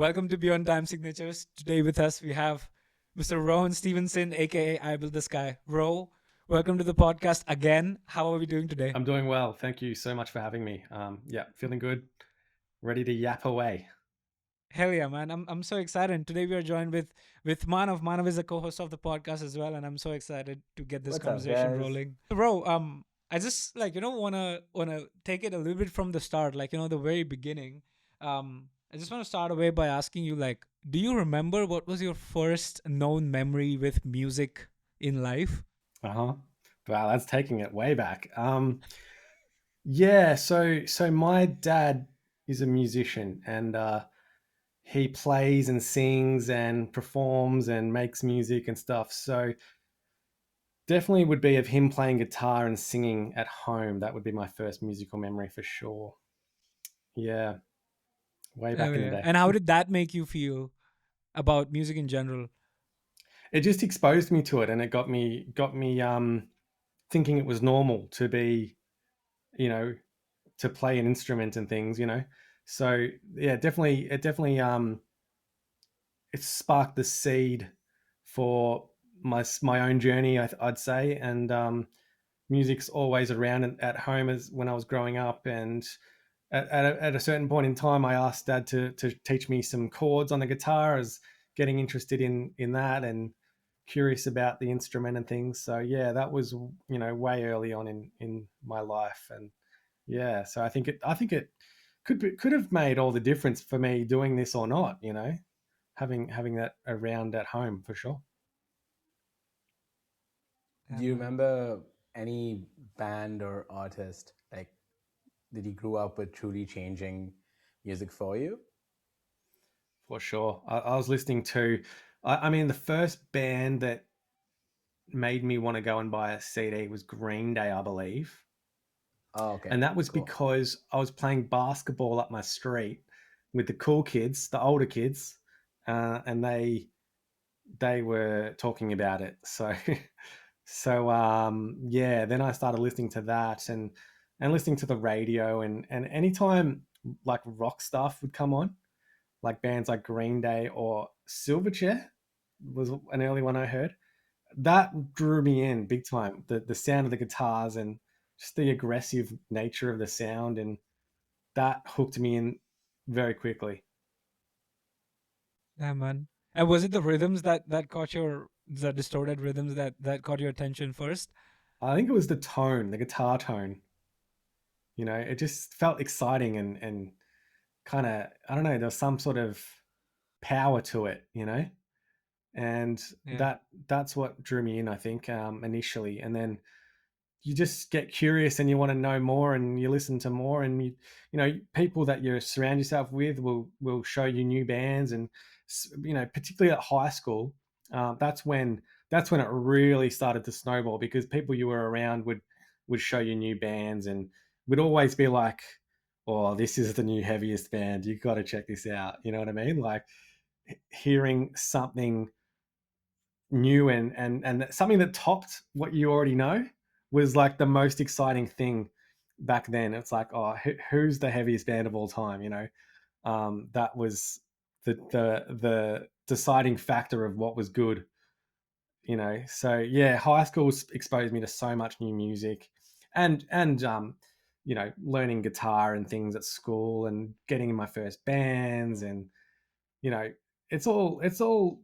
Welcome to Beyond Time Signatures. Today with us we have Mr. Rohan Stevenson, aka Ibuiltthesky. Ro, welcome to the podcast again. How are we doing today? I'm doing well. Thank you so much for having me. Yeah, feeling good. Ready to yap away. Hell yeah, man! I'm so excited. Today we are joined with Manav. Manav is a co-host of the podcast as well, and I'm so excited to get this What's up, conversation guys? rolling. Ro, I just wanna take it a little bit from the start, the very beginning. I just want to start away by asking you, do you remember what was your first known memory with music in life? Uh huh. Wow, that's taking it way back. Yeah. So my dad is a musician, and he plays and sings and performs and makes music and stuff. So definitely would be of him playing guitar and singing at home. That would be my first musical memory for sure. Yeah, way Oh back in the yeah. day. And how did that make you feel about music in general? It just exposed me to it, and it got me thinking it was normal to be, you know, to play an instrument and things. So yeah, it definitely it sparked the seed for my own journey, I'd say. And music's always around at home as when I was growing up. And at a certain point in time, I asked Dad to teach me some chords on the guitar. I was getting interested in that and curious about the instrument and things. So yeah, that was way early on in my life. And yeah, so I think it could have made all the difference for me doing this or not. Having that around at home for sure. Yeah, Do you man. remember any band or artist that you grew up with truly changing music for you? For sure. I was listening to, I mean, the first band that made me want to go and buy a CD was Green Day, I believe. Oh, okay, And that was cool. because I was playing basketball up my street with the cool kids, the older kids, and they were talking about it. So, so yeah. Then I started listening to that and listening to the radio and anytime like rock stuff would come on, like bands like Green Day or Silverchair was an early one I heard. That drew me in big time. The sound of the guitars and just the aggressive nature of the sound, and that hooked me in very quickly. Yeah, man. And was it the rhythms that caught your the distorted rhythms that caught your attention first? I think it was the tone, the guitar tone. It just felt exciting and kind of, I don't know, there was some sort of power to it. And Yeah. that's what drew me in, I think, initially. And then you just get curious and you want to know more and you listen to more, and people that you surround yourself with will show you new bands. And particularly at high school, that's when it really started to snowball, because people you were around would show you new bands and would always be like, oh, this is the new heaviest band, you got to check this out. You know what I mean? Like hearing something new and something that topped what you already know was like the most exciting thing back then. It's like, oh, who's the heaviest band of all time? That was the deciding factor of what was good. So yeah, high school exposed me to so much new music, and learning guitar and things at school and getting in my first bands. And you know it's all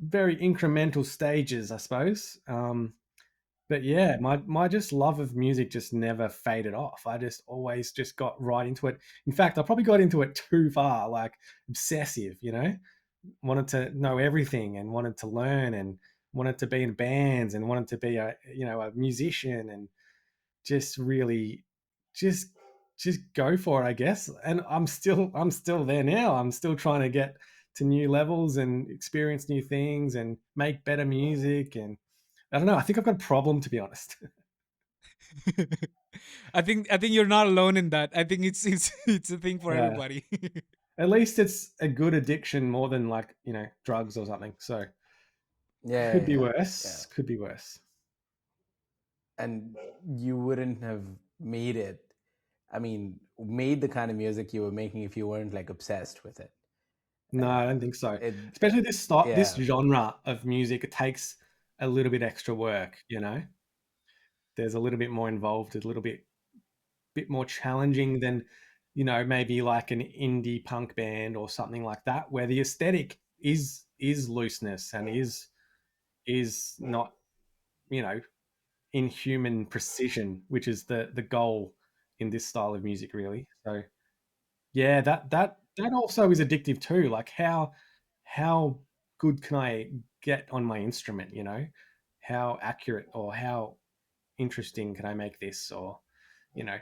very incremental stages, I suppose. But yeah, my just love of music just never faded off. I just always just got right into it. In fact, I probably got into it too far, like obsessive. Wanted to know everything and wanted to learn and wanted to be in bands and wanted to be a musician and just really just just go for it, I guess. And I'm still there now. I'm still trying to get to new levels and experience new things and make better music. And I don't know, I think I've got a problem, to be honest. I think you're not alone in that. I think it's it's a thing for Yeah, everybody. at least it's a good addiction more than like drugs or something. So Yeah, could yeah, be yeah, yeah. worse, could be worse. And you wouldn't have made made the kind of music you were making if you weren't like obsessed with it. No, I don't think so. It Especially this yeah. genre of music, it takes a little bit extra work, you know? There's a little bit more involved, a little bit more challenging than, maybe like an indie punk band or something like that, where the aesthetic is looseness and is not, you know, inhuman precision, which is the goal in this style of music, really. So yeah, that also is addictive too. Like how good can I get on my instrument? How accurate or how interesting can I make this? Or you know,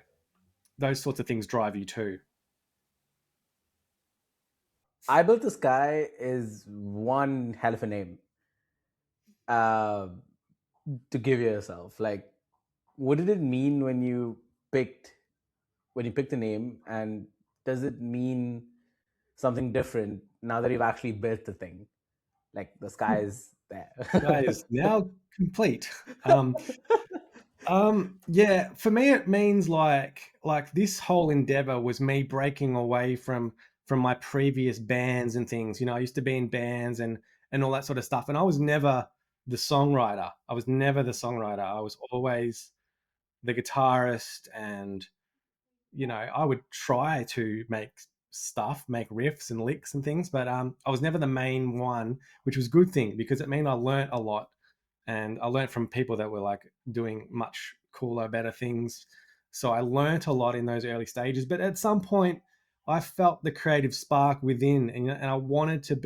those sorts of things drive you too. I Built the Sky is one hell of a name uh, to give yourself. Like, what did it mean picked when you picked the name, and does it mean something different now that you've actually built the thing? Like the sky is there. Sky is now complete. Yeah, for me it means like this whole endeavor was me breaking away from my previous bands and things. I used to be in bands and all that sort of stuff, and I was never the songwriter. I was never the songwriter. I was always the guitarist, and I would try to make stuff, make riffs and licks and things, but I was never the main one, which was a good thing because it meant I learnt a lot, and I learnt from people that were like doing much cooler, better things. So I learnt a lot in those early stages, but at some point, I felt the creative spark within, and I wanted to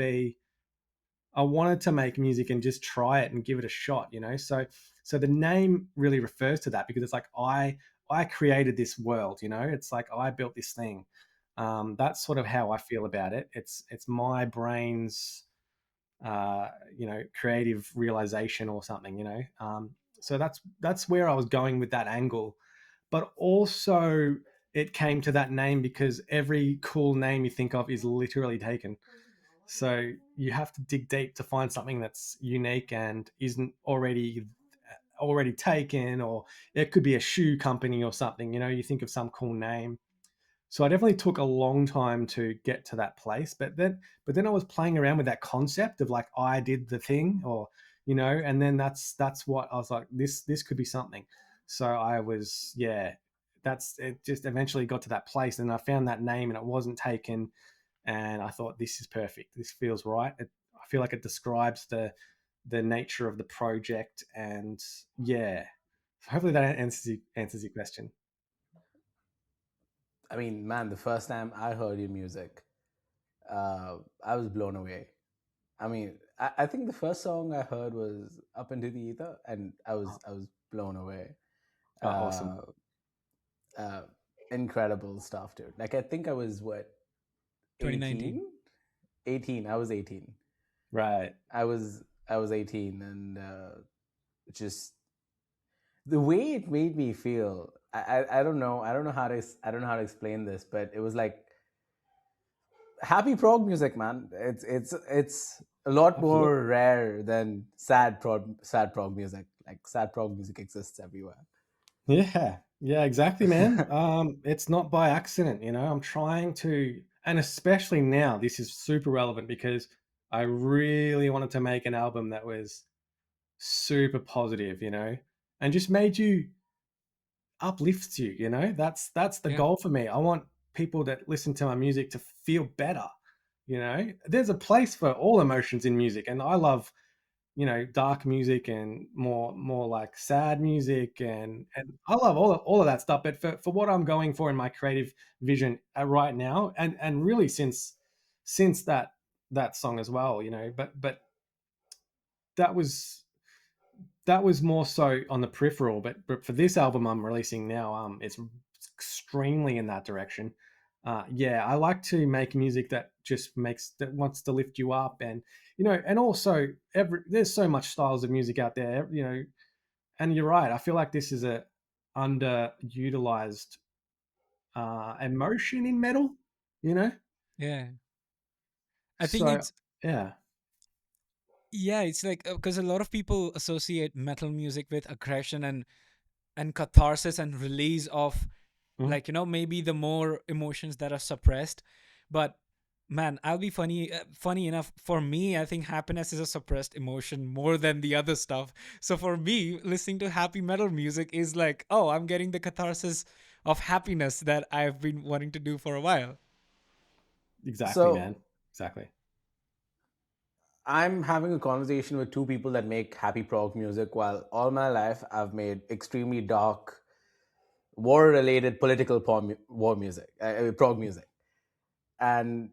make music and just try it and give it a shot. So the name really refers to that because it's like I created this world. It's like I built this thing. That's sort of how I feel about it. It's my brain's creative realization or something. So that's where I was going with that angle. But also it came to that name because every cool name you think of is literally taken. So you have to dig deep to find something that's unique and isn't already taken, or it could be a shoe company or something. You think of some cool name. So I definitely took a long time to get to that place, but then I was playing around with that concept of like I did the thing, or and then that's what I was like, this could be something. So I was, yeah, that's it. Just eventually got to that place, and I found that name, and it wasn't taken, and I thought this is perfect. This feels right. I feel like it describes the nature of the project, and yeah. So hopefully that answers your question. I mean, man, the first time I heard your music, I was blown away. I mean, I think the first song I heard was "Up into the Ether," and I was blown away. Oh, awesome. Uh, uh, Incredible stuff, dude. Like, I think I was what, 2019. 18? 18. I was 18. Right. I was 18, and just the way it made me feel. I don't know. I don't know how to explain this, but it was like happy prog music, man. It's a lot Absolutely. more rare than sad prog music. Like sad prog music exists everywhere. Yeah. Yeah, exactly, man. It's not by accident. I'm trying to, and especially now, this is super relevant because I really wanted to make an album that was super positive, and just made you uplifts you. That's the Yeah. goal for me. I want people that listen to my music to feel better. There's a place for all emotions in music, and I love dark music and more like sad music, and I love all of that stuff. But for what I'm going for in my creative vision right now, and really since that song as well. But that was that was more so on the peripheral. But for this album I'm releasing now, it's extremely in that direction. Yeah, I like to make music that wants to lift you up, and also there's so much styles of music out there. And you're right. I feel like this is a underutilized emotion in metal. You know, Yeah. I think so it's yeah. yeah, it's like because a lot of people associate metal music with aggression and catharsis and release of, Mm, like, maybe the more emotions that are suppressed. But man, I'll be funny enough. For me, I think happiness is a suppressed emotion more than the other stuff. So for me, listening to happy metal music is like, oh, I'm getting the catharsis of happiness that I've been wanting to do for a while. Exactly, So man. Exactly. I'm having a conversation with two people that make happy prog music, while all my life I've made extremely dark, war-related political war music, prog music. And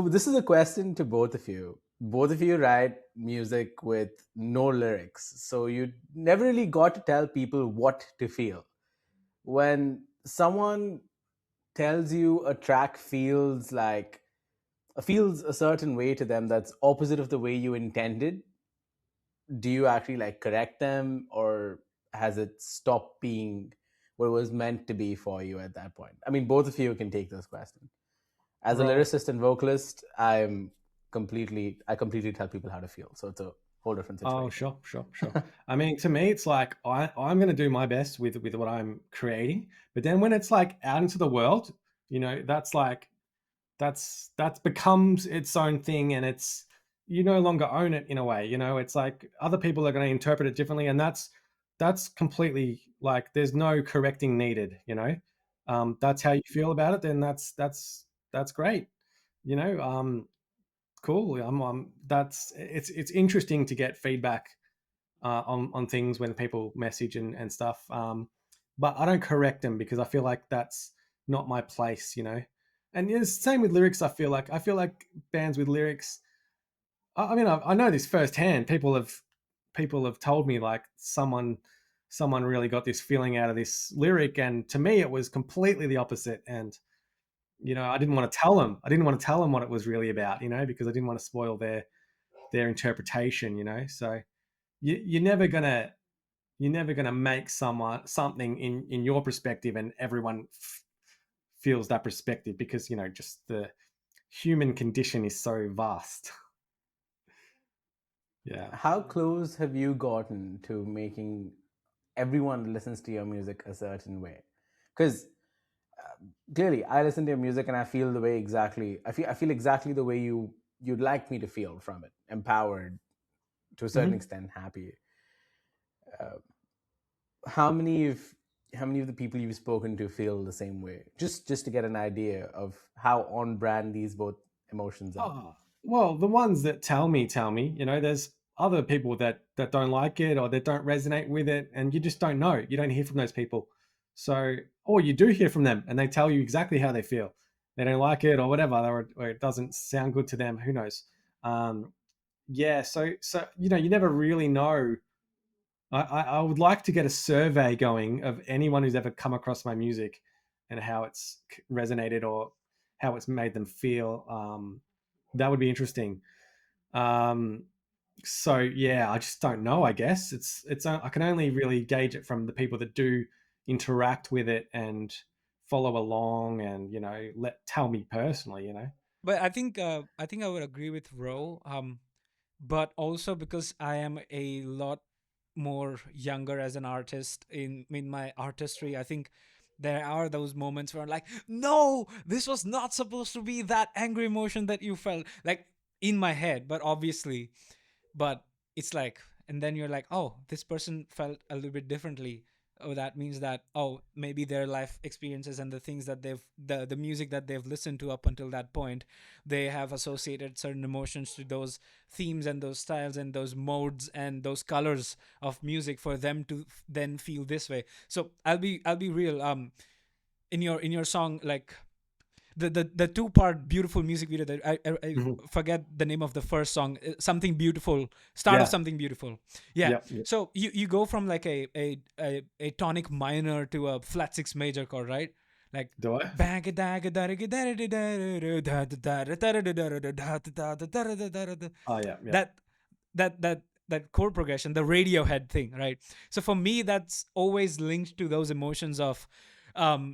this is a question to both of you. Both of you write music with no lyrics, so you never really got to tell people what to feel. When someone tells you a track feels a certain way to them that's opposite of the way you intended, do you actually like correct them, or has it stopped being what it was meant to be for you at that point? I mean, both of you can take this question. As a Bro, lyricist and vocalist, I completely tell people how to feel, so it's a whole different Oh, situation. sure, sure, sure. I mean, to me, it's like I'm going to do my best with what I'm creating, but then when it's like out into the world, that's like that becomes its own thing, and it's you no longer own it in a way. It's like other people are going to interpret it differently, and that's completely like there's no correcting needed. That's how you feel about it. Then that's great. You know, cool. That's it's interesting to get feedback on things when people message and stuff. But I don't correct them because I feel like that's not my place. And it's the same with lyrics. I feel like bands with lyrics. I mean, I know this firsthand. People have told me like someone really got this feeling out of this lyric, and to me it was completely the opposite. And I didn't want to tell them. I didn't want to tell them what it was really about. Because I didn't want to spoil their interpretation. So you're never gonna make something in your perspective, and everyone feels that perspective because just the human condition is so vast. Yeah. How close have you gotten to making everyone that listens to your music a certain way? Because clearly, I listen to your music and I feel the way exactly. I feel exactly the way you'd like me to feel from it, empowered, to a certain Hmm. extent, happy. Uh, how many of how many of the people you've spoken to feel the same way? Just to get an idea of how on brand these both emotions are. Oh, well, the ones that tell me. There's other people that don't like it or that don't resonate with it, and you just don't know. You don't hear from those people. So, or you do hear from them, and they tell you exactly how they feel. They don't like it or whatever, or it doesn't sound good to them. Who knows? Um, yeah. So you never really know. I would like to get a survey going of anyone who's ever come across my music and how it's resonated or how it's made them feel. That would be interesting. Um, so yeah, I just don't know. I guess it's I can only really gauge it from the people that do interact with it and follow along and let tell me personally. but I think I would agree with Ro. But also because I am a lot more younger as an artist in my artistry, I think there are those moments where I'm like, no, this was not supposed to be that angry emotion that you felt, like in my head, but obviously, but it's like, and then you're like, oh, this person felt a little bit differently. Oh, that means that, oh, maybe their life experiences and the things that the music that they've listened to up until that point, they have associated certain emotions to those themes and those styles and those modes and those colors of music for them to then feel this way. So I'll be real. In your song, like the two-part beautiful music video that I Mhm. forget the name of the first song, something beautiful, start of Yeah. something beautiful. Yeah. Yep. Yep. So you go from like a tonic minor to a flat six major chord, right? Like Do I? Oh yeah. Yeah. that that chord progression, the Radiohead thing, right? So for me, that's always linked to those emotions of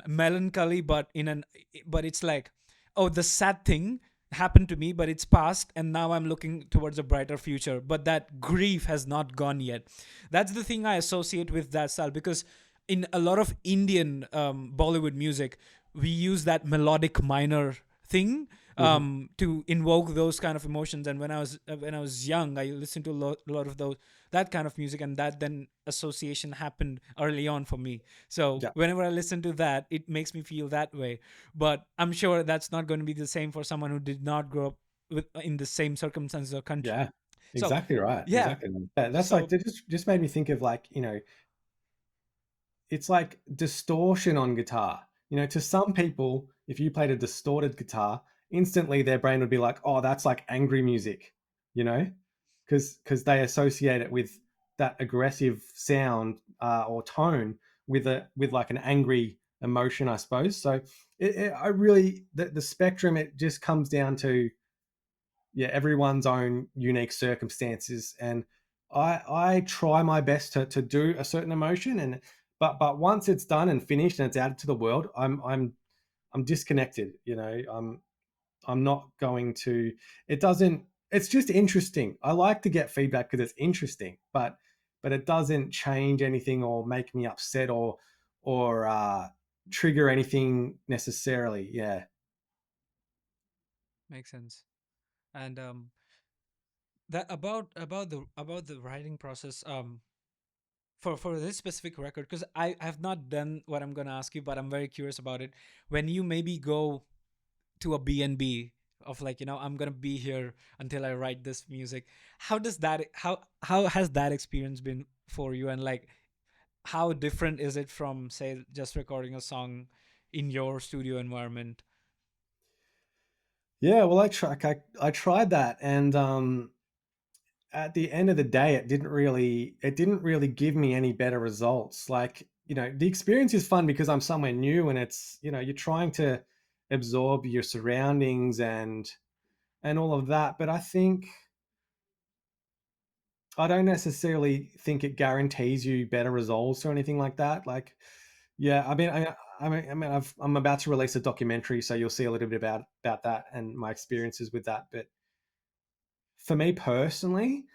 melancholy, but it's like, oh, the sad thing happened to me, but it's past, and now I'm looking towards a brighter future. But that grief has not gone yet. That's the thing I associate with that style, because in a lot of Indian Bollywood music, we use that melodic minor thing Mhm. to invoke those kind of emotions. And when I was young, I listened to a lot of those that kind of music, and that then association happened early on for me. So Yeah. whenever I listen to that, it makes me feel that way. But I'm sure that's not going to be the same for someone who did not grow up in the same circumstances or country. Yeah. So Exactly right. yeah, Exactly. Yeah, that's like so that just made me think of like, it's like distortion on guitar. To some people, if you played a distorted guitar, instantly their brain would be like, "Oh, that's like angry music," you know, because they associate it with that aggressive sound or tone with like an angry emotion, I suppose. So I really the spectrum, it just comes down to, yeah, everyone's own unique circumstances, and I try my best to do a certain emotion, and but once it's done and finished and it's out to the world, I'm disconnected. I'm not going to. It doesn't. It's just interesting. I like to get feedback because it's interesting, but it doesn't change anything or make me upset or trigger anything necessarily. Yeah. makes sense. And that about the writing process, for this specific record, because I have not done what I'm gonna ask you, but I'm very curious about it. When you maybe go to a B&B of, like, I'm gonna be here until I write this music, how has that experience been for you? And like, how different is it from, say, just recording a song in your studio environment? Yeah, well, I tried that, and at the end of the day, it didn't really give me any better results. Like, the experience is fun because I'm somewhere new, and it's, you're trying to absorb your surroundings and all of that. But I don't necessarily think it guarantees you better results or anything like that. Like, yeah, I'm about to release a documentary, so you'll see a little bit about that and my experiences with that. But for me personally,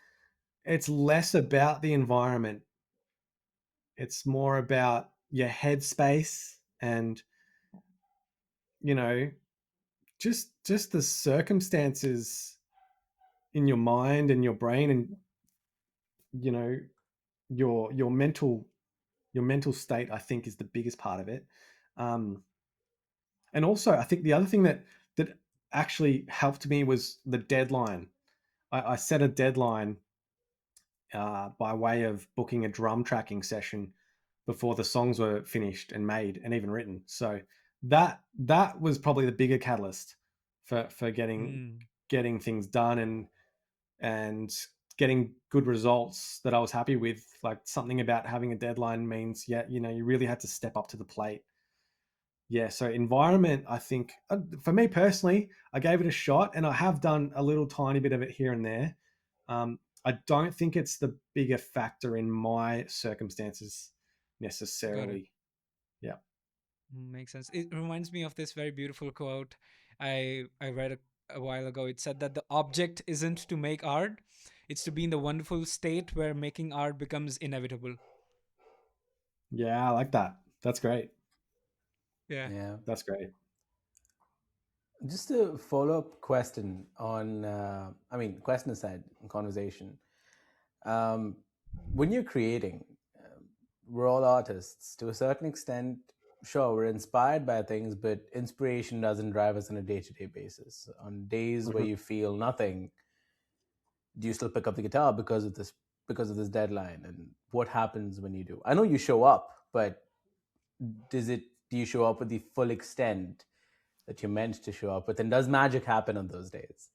it's less about the environment. It's more about your headspace and, you know, just the circumstances in your mind and your brain, and, you know, your mental state, I think, is the biggest part of it. Um, and also, I think the other thing that actually helped me was the deadline. I set a deadline by way of booking a drum tracking session before the songs were finished and made and even written. So that was probably the bigger catalyst for getting Mm, getting things done and getting good results that I was happy with. Like, something about having a deadline means, yeah, you really had to step up to the plate. Yeah, so environment, I think, for me personally, I gave it a shot, and I have done a little tiny bit of it here and there. I don't think it's the bigger factor in my circumstances got it. necessarily. Yeah. Makes sense. It reminds me of this very beautiful quote I read a while ago. It said that the object isn't to make art; it's to be in the wonderful state where making art becomes inevitable. Yeah, I like that. That's great. Yeah. Yeah. That's great. Just a follow up question on, question aside, conversation. Um, when you're creating, we're all artists to a certain extent. Sure, we're inspired by things, but inspiration doesn't drive us on a day to day basis. On days where Mhm. you feel nothing, do you still pick up the guitar because of this deadline? And what happens when you do? I know you show up, but do you show up with the full extent that you're meant to show up with? And does magic happen on those days?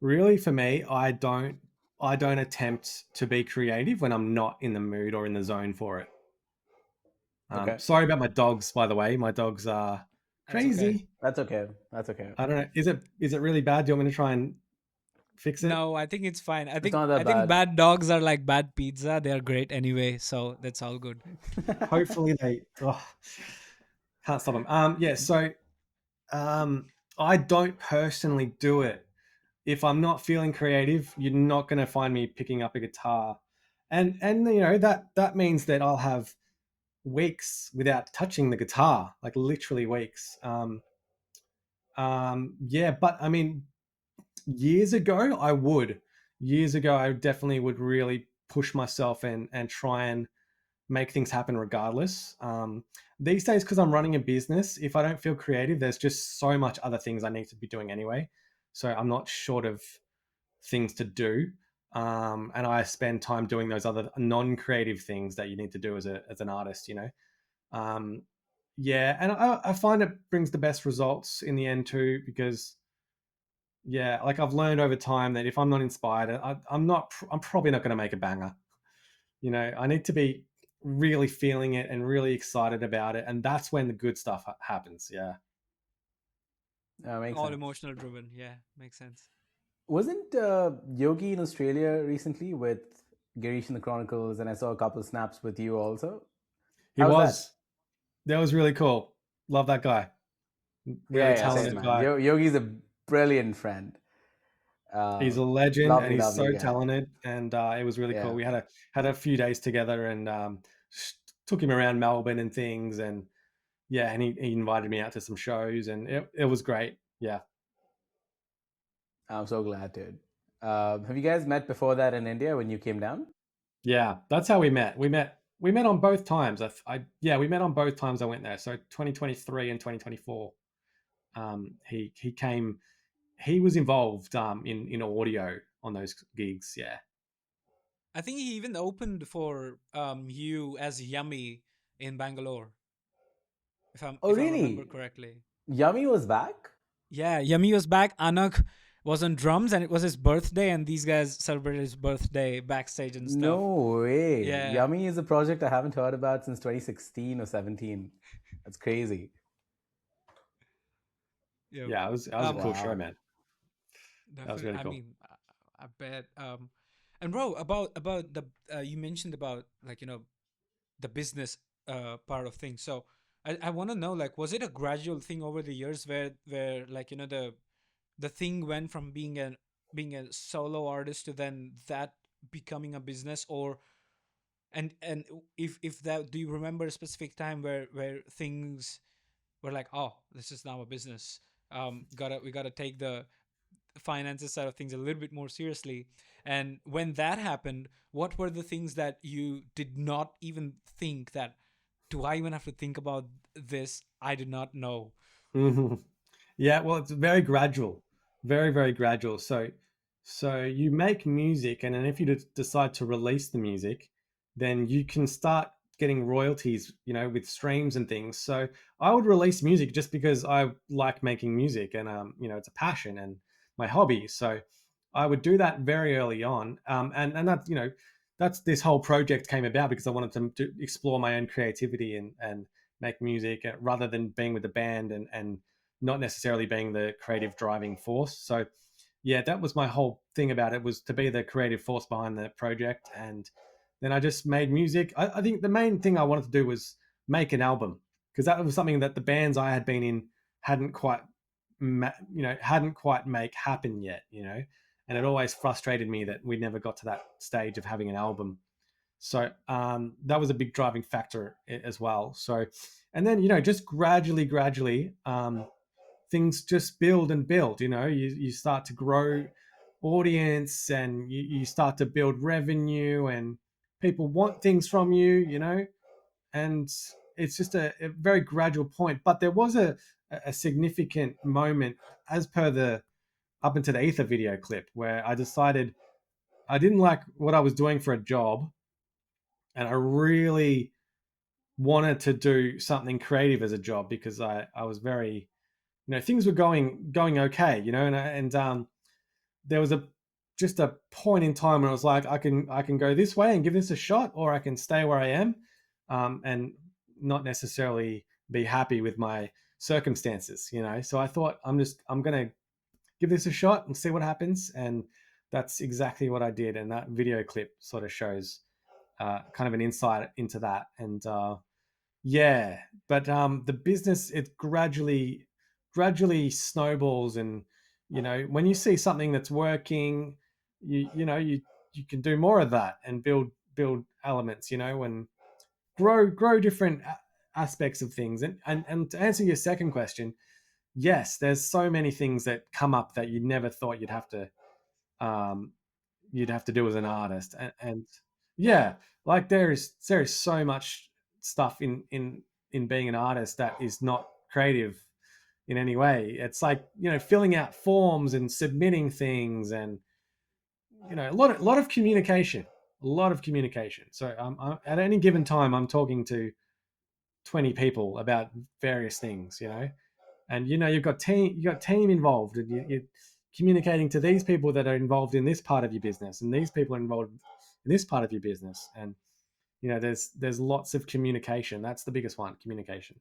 Really, for me, I don't attempt to be creative when I'm not in the mood or in the zone for it. Okay. Sorry about my dogs, by the way. My dogs are That's okay. crazy. That's okay. That's okay. I don't know. Is it really bad? Do you want me to try and fix it? No, I think it's fine. I It's think not I that think bad. bad dogs are like bad pizza. They are great anyway, so that's all good. Hopefully they. Oh, can't stop them. Yeah. So um, I don't personally do it. If I'm not feeling creative, you're not going to find me picking up a guitar, and that means that I'll have weeks without touching the guitar, like literally weeks. Yeah, but I mean, years ago, I would. Years ago, I definitely would really push myself and try and make things happen regardless. These days, because I'm running a business, if I don't feel creative, there's just so much other things I need to be doing anyway. So I'm not short of things to do. And I spend time doing those other non-creative things that you need to do as an artist, you know. Um, yeah, and I find it brings the best results in the end too, because yeah, like I've learned over time that if I'm not inspired, I'm probably not going to make a banger. You know, I need to be really feeling it and really excited about it, and that's when the good stuff happens. Yeah, Makes All sense. emotional driven. Yeah, makes sense. Wasn't Yogi in Australia recently with Girish in the Chronicles? And I saw a couple snaps with you also. he How's that? was. That was really cool. Love that guy. Yeah, Really yeah, same talented man. guy. Yogi's a brilliant friend. He's a legend, and Lovely, he's lovely so guy. talented. And it was really cool. Yeah, We had a few days together, and took him around Melbourne and things. And yeah, and he invited me out to some shows, and it was great. Yeah. I'm so glad, dude. Have you guys met before that in India when you came down? Yeah, that's how we met. We met on both times. Yeah, we met on both times I went there. So 2023 and 2024. He came. He was involved in audio on those gigs. Yeah. I think he even opened for you as Yummy in Bangalore, Oh, if I remember really? correctly. Yummy was back? Yeah, Yummy was back. Anak was on drums, and it was his birthday, and these guys celebrated his birthday backstage and stuff. No way. Yeah. Yummy is a project I haven't heard about since 2016 or 17. That's crazy. Yeah. Yeah, it was a Um. cool show, Wow. man. That was Definitely. really I cool. mean, I bet. And bro, about the you mentioned about, like, the business part of things. So I want to know, like, was it a gradual thing over the years where like, the thing went from being a solo artist to then that becoming a business, or and if that, do you remember a specific time where things were like, oh, this is now a business, we gotta take the finances side of things a little bit more seriously? And when that happened, what were the things that you did not even think that, do I even have to think about this? I did not know. Mhm. Yeah, well, it's very gradual, very, very gradual. So you make music, and then if you decide to release the music, then you can start getting royalties, with streams and things. So I would release music just because I like making music, and it's a passion and my hobby. So I would do that very early on, and that that's this whole project came about because I wanted to explore my own creativity and make music rather than being with the band and not necessarily being the creative driving force. So yeah, that was my whole thing about it, was to be the creative force behind the project. And then I just made music. I think the main thing I wanted to do was make an album, because that was something that the bands I had been in hadn't quite, hadn't quite make happen yet, and it always frustrated me that we never got to that stage of having an album. So that was a big driving factor as well. So, and then just gradually, things just build and build. You start to grow audience, and you start to build revenue, and people want things from you. And it's just a very gradual point. But there was a significant moment, as per the Up Into the Ether video clip, where I decided I didn't like what I was doing for a job, and I really wanted to do something creative as a job, because I was very, things were going okay, and there was just a point in time where I was like, I can go this way and give this a shot, or I can stay where I am, and not necessarily be happy with my circumstances. So I thought, I'm gonna give this a shot and see what happens, and that's exactly what I did. And that video clip sort of shows kind of an insight into that. And yeah, but the business, it gradually snowballs. And when you see something that's working, you can do more of that and build elements, and grow different aspects of things. And to answer your second question, yes, there's so many things that come up that you never thought um, you'd have to do as an artist, and yeah, like there is so much stuff in being an artist that is not creative in any way. It's like, filling out forms and submitting things, and a lot of communication, a lot of communication. So at any given time, I'm talking to 20 people about various things, and you've got team involved, and you're communicating to these people that are involved in this part of your business, and these people are involved in this part of your business, and there's lots of communication. That's the biggest one, communication.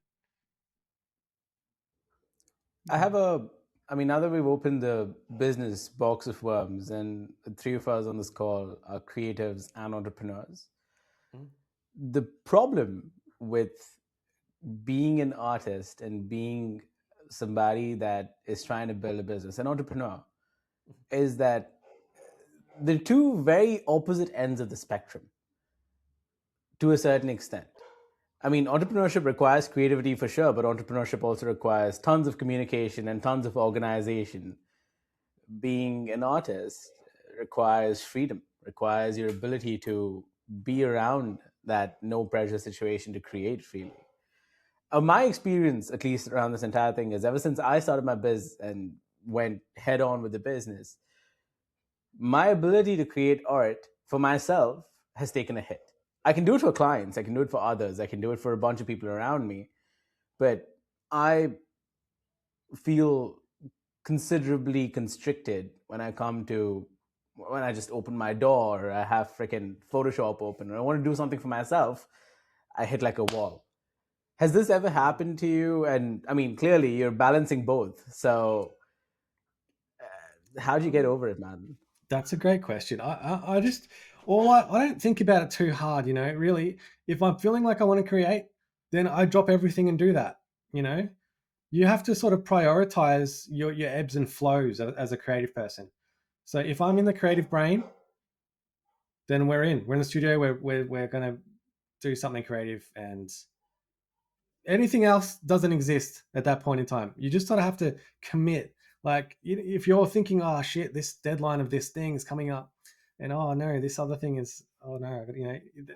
I Yeah. have a, I mean, now that we've opened the business box of worms and the three of us on this call are creatives and entrepreneurs, the problem with being an artist and being somebody that is trying to build a business, an entrepreneur, is that they're two very opposite ends of the spectrum to a certain extent. I mean, entrepreneurship requires creativity for sure, but entrepreneurship also requires tons of communication and tons of organization. Being an artist requires freedom, requires your ability to be around that no pressure situation to create freely. My experience, at least around this entire thing, is ever since I started my biz and went head on with the business, my ability to create art for myself has taken a hit. I can do it for clients, I can do it for others, I can do it for a bunch of people around me, but I feel considerably constricted when I just open my door, or I have freaking Photoshop open, or I want to do something for myself, I hit like a wall. Has this ever happened to you? And I mean, clearly you're balancing both. So how'd you get over it, man? That's a great question. I just, I don't think about it too hard, really. If I'm feeling like I want to create, then I drop everything and do that. you know you have to sort of prioritize your ebbs and flows as a creative person. So if I'm in the creative brain, then we're in the studio, we're going to do something creative, and anything else doesn't exist at that point in time. You just sort of have to commit. Like, if you're thinking, oh shit, this deadline of this thing is coming up, and oh no, this other thing is, oh no,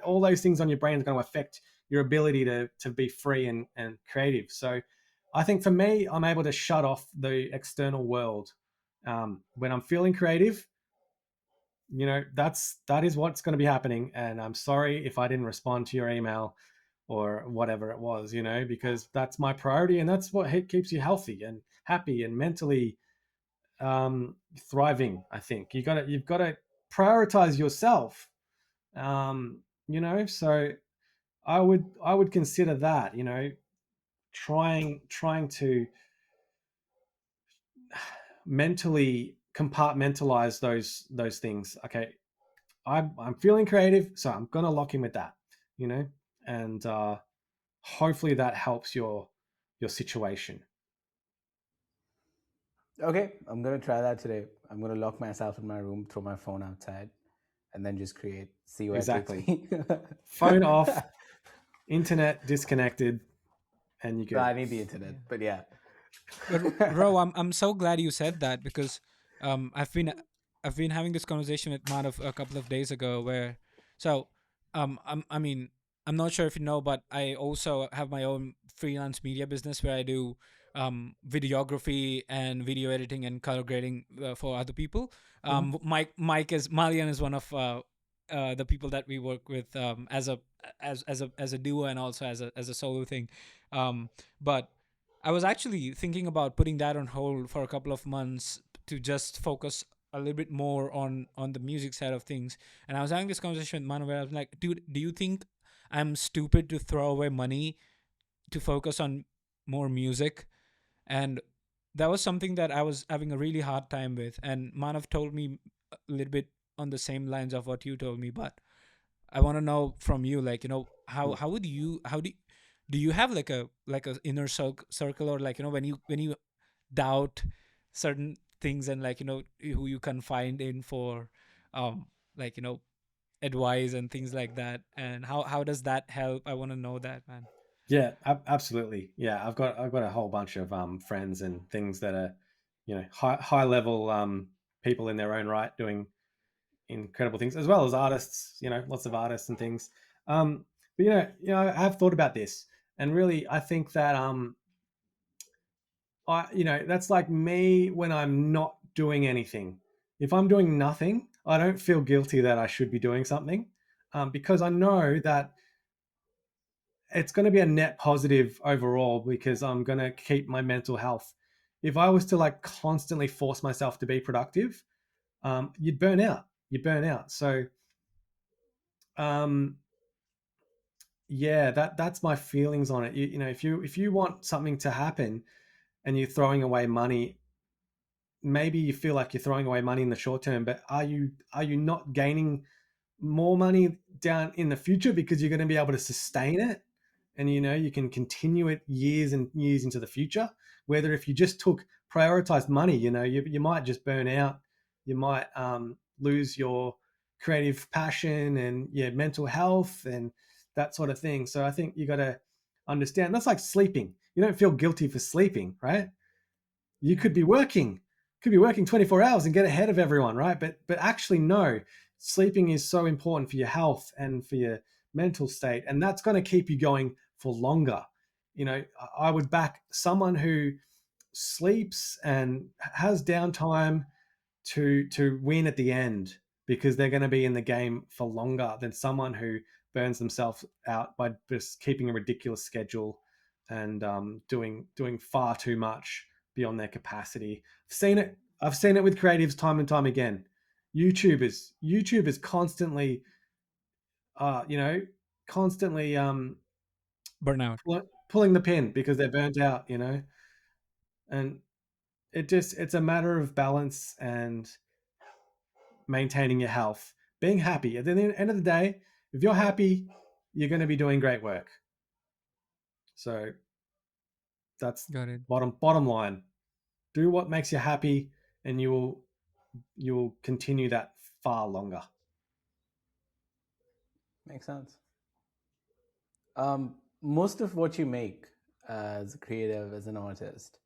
all those things on your brain is going to affect your ability to be free and creative. So I think for me, I'm able to shut off the external world when I'm feeling creative. That is what's going to be happening, and I'm sorry if I didn't respond to your email or whatever it was, because that's my priority, and that's what keeps you healthy and happy and mentally thriving. I think you've got to prioritize yourself. So I would consider that, trying to mentally compartmentalize those things. Okay, I'm feeling creative, so I'm gonna lock in with that, you know, and hopefully that helps your situation. Okay, I'm gonna try that today. I'm gonna lock myself in my room, throw my phone outside, and then just create. See where it takes Exactly. me. Phone off, internet disconnected, and you're good. I need the internet, Yeah. but yeah. But Ro, I'm so glad you said that because I've been having this conversation with Madhav a couple of days ago where so I mean I'm not sure if you know, but I also have my own freelance media business where I do videography and video editing and color grading for other people. Mhm. Malian is one of the people that we work with as a duo and also as a solo thing. But I was actually thinking about putting that on hold for a couple of months to just focus a little bit more on the music side of things. And I was having this conversation with Manu where I was like, dude, do you think I'm stupid to throw away money to focus on more music? And that was something that I was having a really hard time with. And Manav told me a little bit on the same lines of what you told me, but I want to know from you, like, how would you how do you have like a inner circle, or like, when you doubt certain things, and like, who you confide in for um like, advice and things like that, and how does that help? I want to know that, man. Yeah, absolutely. Yeah, I've got a whole bunch of friends and things that are, high level people in their own right doing incredible things, as well as artists. Lots of artists and things. But I've thought about this, and really, I think that that's like me when I'm not doing anything. If I'm doing nothing, I don't feel guilty that I should be doing something, because I know that it's going to be a net positive overall because I'm going to keep my mental health. If I was to like constantly force myself to be productive, you'd burn out. You burn out. So, um, yeah, that's my feelings on it. If you want something to happen and you're throwing away money, maybe you feel like you're throwing away money in the short term, but are you not gaining more money down in the future because you're going to be able to sustain it, and you can continue it years and years into the future? Whether if you just took prioritized money, you might just burn out. You might lose your creative passion and mental health and that sort of thing. So I think you got to understand that's like sleeping. You don't feel guilty for sleeping, right? You Yeah. could be working 24 hours and get ahead of everyone, right? But actually, no. Sleeping is so important for your health and for your mental state, and that's going to keep you going for longer. I would back someone who sleeps and has downtime to win at the end, because they're going to be in the game for longer than someone who burns themselves out by just keeping a ridiculous schedule and doing far too much beyond their capacity. I've seen it with creatives time and time again. YouTubers constantly, uh you know constantly Burnout. pulling the pin because they're burnt out, and it's a matter of balance and maintaining your health, being happy. At the end of the day, if you're happy, you're going to be doing great work. So that's Got it. bottom line. Do what makes you happy, and you will continue that far longer. Makes sense. Most of what you make as a creative, as an artist,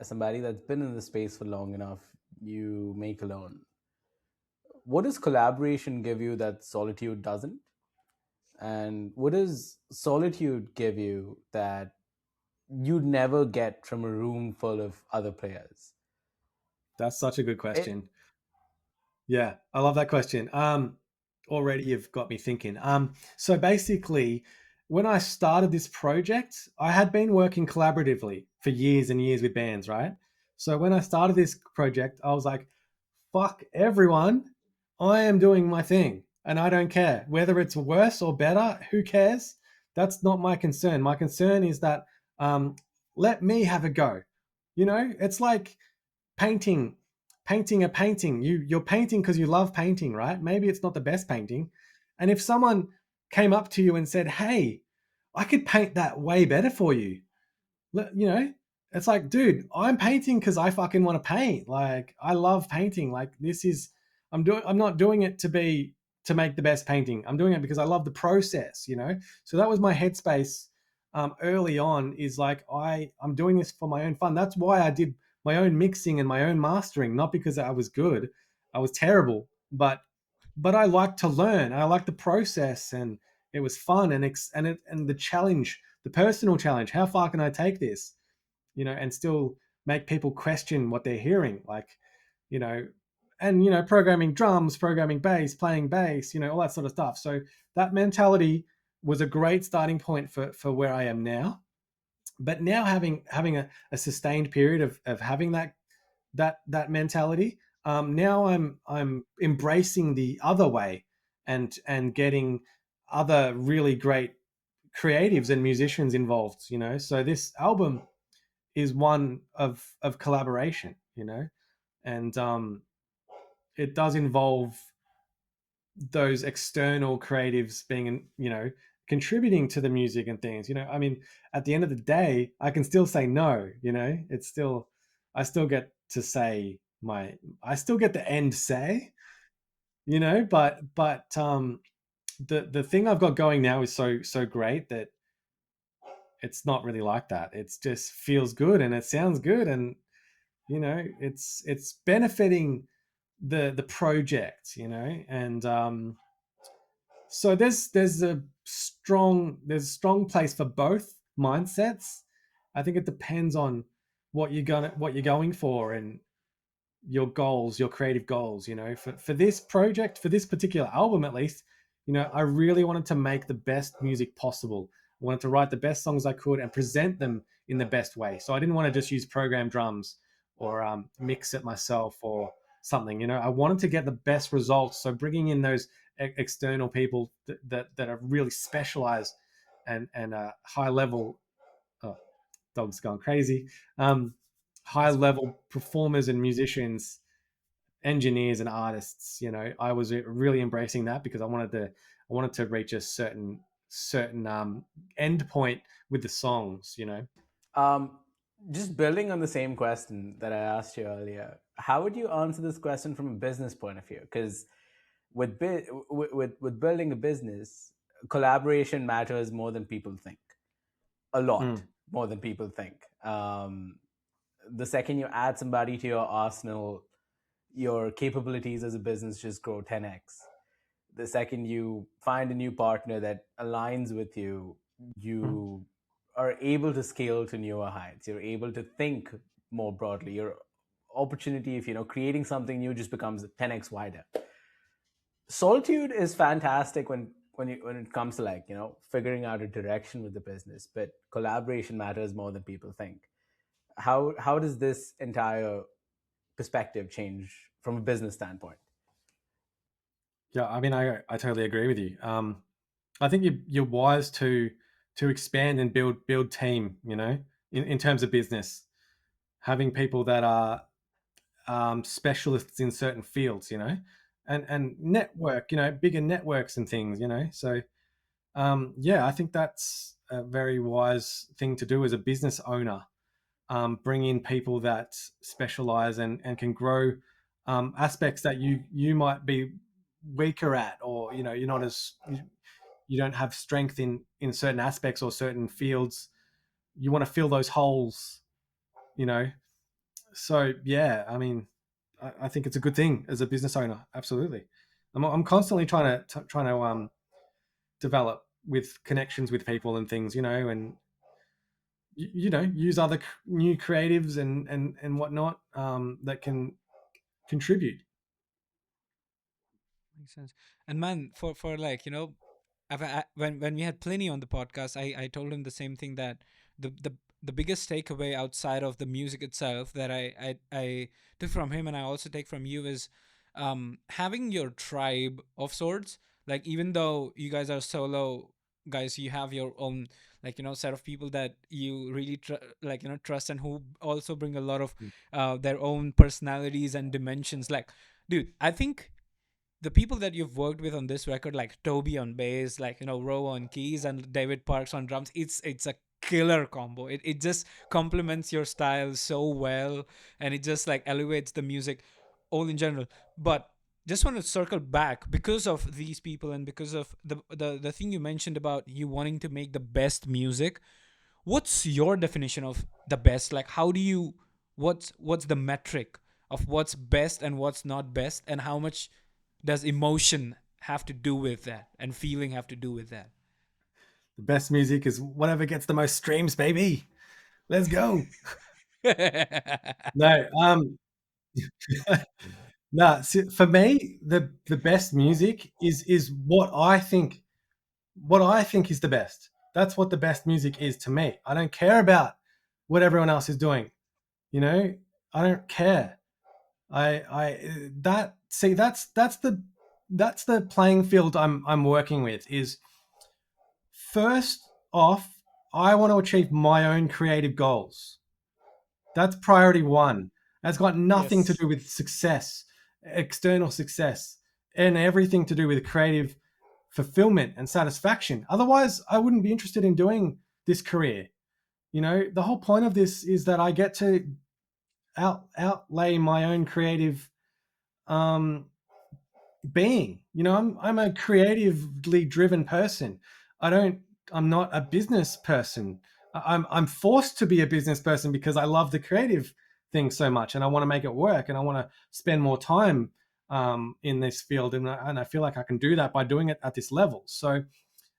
as somebody that's been in the space for long enough, you make alone. What does collaboration give you that solitude doesn't? And what does solitude give you that you'd never get from a room full of other players? That's such a good It, question. Yeah, I love that question. Already you've got me thinking. So basically, when I started this project, I had been working collaboratively for years and years with bands, right? So when I started this project, I was like, fuck everyone. I am doing my thing and I don't care whether it's worse or better. Who cares? That's not my concern. My concern is that, um, let me have a go. It's like painting painting a painting. You're painting because you love painting, right? Maybe it's not the best painting, and if someone came up to you and said, hey, I could paint that way better for you, you know it's like, dude, I'm painting because I fucking want to paint. Like, I love painting. Like, I'm not doing it to make the best painting. I'm doing it because I love the process. So that was my headspace, early on, is like, I'm doing this for my own fun. That's why I did my own mixing and my own mastering, not because I was good. I was terrible, but I like to learn. I like the process, and it was fun, and the challenge, the personal challenge. How far can I take this? And still make people question what they're hearing, like, you know, and programming drums, programming bass, playing bass, all that sort of stuff. So that mentality was a great starting point for where I am now. But now, having a sustained period of having that mentality, now I'm embracing the other way, and getting other really great creatives and musicians involved. So this album is one of collaboration, and it does involve those external creatives being, contributing to the music and things. I mean, at the end of the day, I can still say no. It's still, I still get to say I still get the end say. But the thing I've got going now is so great that it's not really like that. It's just feels good and it sounds good, and it's benefiting the project, and so there's a strong place for both mindsets. I think it depends on what you're going for, and your goals, your creative goals. For this project, for this particular album at least, I really wanted to make the best music possible. I wanted to write the best songs I could and present them in the best way. So I didn't want to just use program drums or mix it myself or something. I wanted to get the best results. So bringing in those external people that are really specialized and high level. Oh, dog's gone crazy. Um, High That's fine. level performers and musicians, engineers and artists. I was really embracing that because I wanted to reach a certain end point with the songs. Um, just building on the same question that I asked you earlier, how would you answer this question from a business point of view? Because with building a business, collaboration matters more than people think. A lot Mm, more than people think. The second you add somebody to your arsenal, your capabilities as a business just grow 10x. The second you find a new partner that aligns with you, mm. you are able to scale to newer heights. You're able to think more broadly. Your opportunity, if creating something new, just becomes 10x wider. Solitude is fantastic when it comes to figuring out a direction with the business, but collaboration matters more than people think. How does this entire perspective change from a business standpoint? Yeah, I mean, I totally agree with you. I think you're wise to expand and build team. In terms of business, having people that are specialists in certain fields. And network. Bigger networks and things. So yeah, I think that's a very wise thing to do as a business owner. Bring in people that specialize and can grow aspects that you might be weaker at, or you're not as you don't have strength in certain aspects or certain fields. You want to fill those holes. you know so yeah, I mean, I think it's a good thing as a business owner. Absolutely. I'm constantly trying to develop with connections with people and things, and use other new creatives and whatnot, that can contribute. Makes sense. And man, for like when we had Pliny on the podcast, I told him the same thing, that the biggest takeaway outside of the music itself that I took from him, and I also take from you, is having your tribe of sorts. Like, even though you guys are solo guys, you have your own, set of people that you really trust, and who also bring a lot of their own personalities and dimensions. Like, dude, I think the people that you've worked with on this record, like Toby on bass, Ro on keys, and David Parks on drums, it's a killer combo. It just complements your style so well, and it just like elevates the music all in general. But just want to circle back, because of these people and because of the thing you mentioned about you wanting to make the best music. What's your definition of the best? Like, how do you, what's the metric of what's best and what's not best, and how much does emotion have to do with that, and feeling have to do with that? The best music is whatever gets the most streams, baby. Let's go. No, no. For me, the best music is what I think is the best. That's what the best music is to me. I don't care about what everyone else is doing. You know, I don't care. I that see that's the playing field I'm working with. Is first off, I want to achieve my own creative goals. That's priority one. That's got nothing to Yes. do with success, external success, and everything to do with creative fulfillment and satisfaction. Otherwise, I wouldn't be interested in doing this career. The whole point of this is that I get to outlay my own creative um, being. I'm a creatively driven person. I don't. I'm not a business person. I'm forced to be a business person because I love the creative thing so much, and I want to make it work, and I want to spend more time in this field, and I feel like I can do that by doing it at this level. So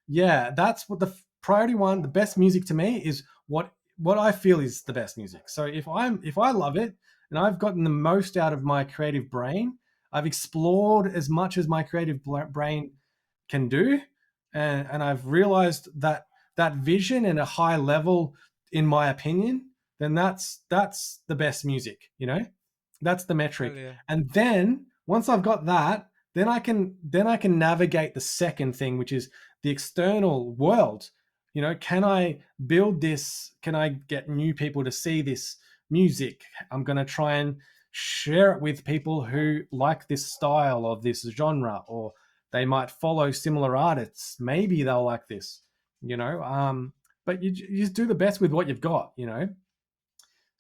yeah, that's what the priority one. The best music to me is what I feel is the best music. So if I love it and I've gotten the most out of my creative brain, I've explored as much as my creative brain can do, and I've realized that that vision and a high level, in my opinion, then that's the best music. You know, that's the Hell metric. yeah. And then once I've got that, then I can navigate the second thing, which is the external world. You know, can I build this? Can I get new people to see this music? I'm going to try and share it with people who like this style of this genre, or they might follow similar artists. Maybe they'll like this, you know. But you just do the best with what you've got, you know.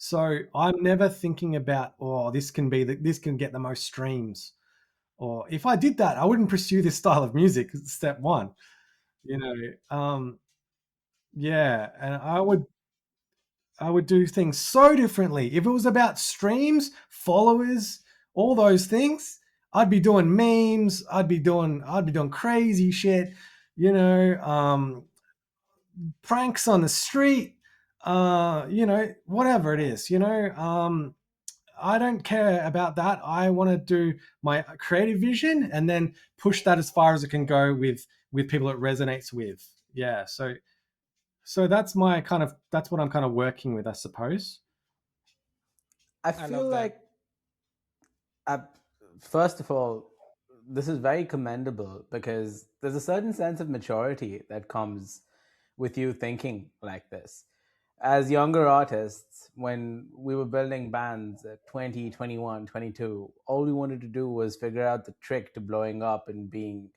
So I'm never thinking about, oh, this can get the most streams, or if I did that, I wouldn't pursue this style of music. Step one, you know. Yeah, and I would do things so differently. If it was about streams, followers, all those things, I'd be doing memes. I'd be doing crazy shit, you know, pranks on the street, whatever it is, I don't care about that. I want to do my creative vision and then push that as far as it can go with people it resonates with. Yeah, so that's what I'm kind of working with, I suppose. I I feel love that. like, I, first of all, this is very commendable because there's a certain sense of maturity that comes with you thinking like this. As younger artists, when we were building bands at 20, 21, 22, all we wanted to do was figure out the trick to blowing up and being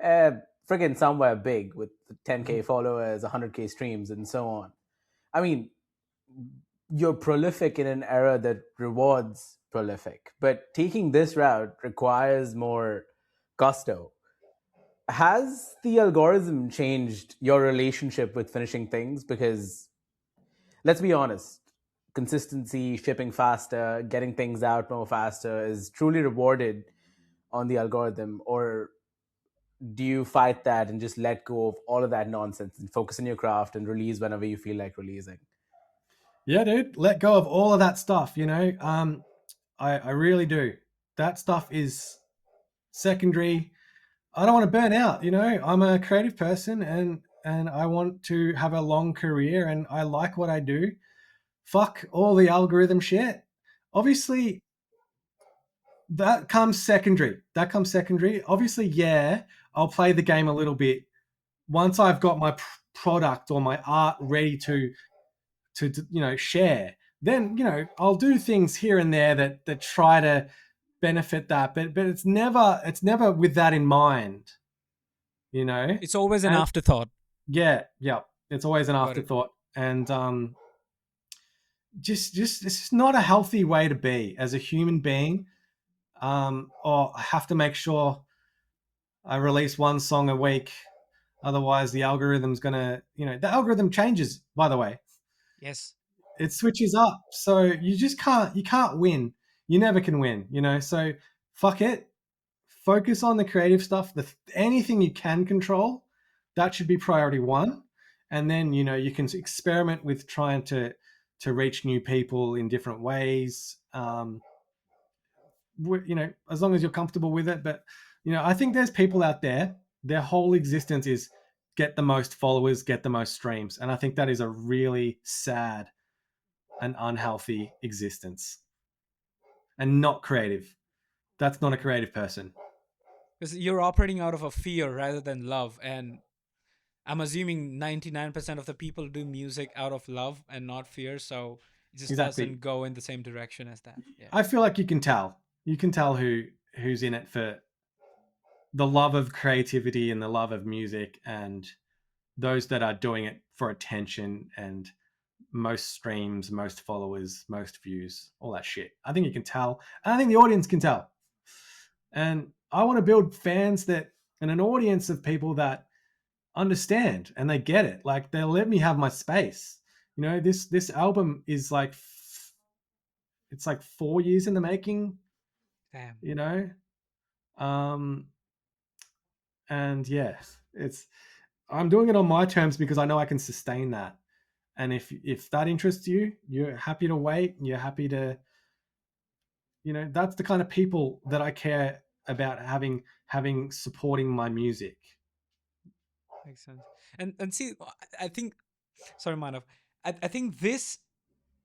uh, friggin' somewhere big with 10K followers, 100K streams, and so on. I mean, you're prolific in an era that rewards prolific, but taking this route requires more gusto. Has the algorithm changed your relationship with finishing things? Because let's be honest, consistency, shipping faster, getting things out more faster is truly rewarded on the algorithm. Or do you fight that and just let go of all of that nonsense and focus on your craft and release whenever you feel like releasing? Yeah, dude, let go of all of that stuff, you know. I really do. That stuff is secondary. I don't want to burn out, you know. I'm a creative person, and I want to have a long career, and I like what I do. Fuck all the algorithm shit. Obviously, that comes secondary. Obviously, yeah, I'll play the game a little bit once I've got my product or my art ready to share. Then I'll do things here and there that try to benefit that, but it's never with that in mind, you know. It's always an And afterthought. yeah, yeah, it's always an Got it. afterthought, and just it's just not a healthy way to be as a human being. Or I have to make sure I release one song a week, otherwise the algorithm's gonna, the algorithm changes, by the way. Yes. It switches up, so you can't win. You never can win, so fuck it. Focus on the creative stuff. Anything you can control, that should be priority one. And then you can experiment with trying to reach new people in different ways. As long as you're comfortable with it. But I think there's people out there, their whole existence is get the most followers, get the most streams, and I think that is a really sad and unhealthy existence, and not creative. That's not a creative person. Because you're operating out of a fear rather than love. And I'm assuming 99% of the people do music out of love and not fear. So it just Exactly. doesn't go in the same direction as that. Yeah. I feel like you can tell who's in it for the love of creativity and the love of music, and those that are doing it for attention and most streams, most followers, most views, all that shit. I think you can tell. And I think the audience can tell. And I want to build fans and an audience of people that understand and they get it. Like they'll let me have my space. You know, this album is like it's like 4 years in the making. Damn. You know, um, and yeah, it's I'm doing it on my terms because I know I can sustain that. And if that interests you, you're happy to wait. You're happy to, you know, that's the kind of people that I care about having supporting my music. Makes sense. And see, I think, sorry, Manav, I think this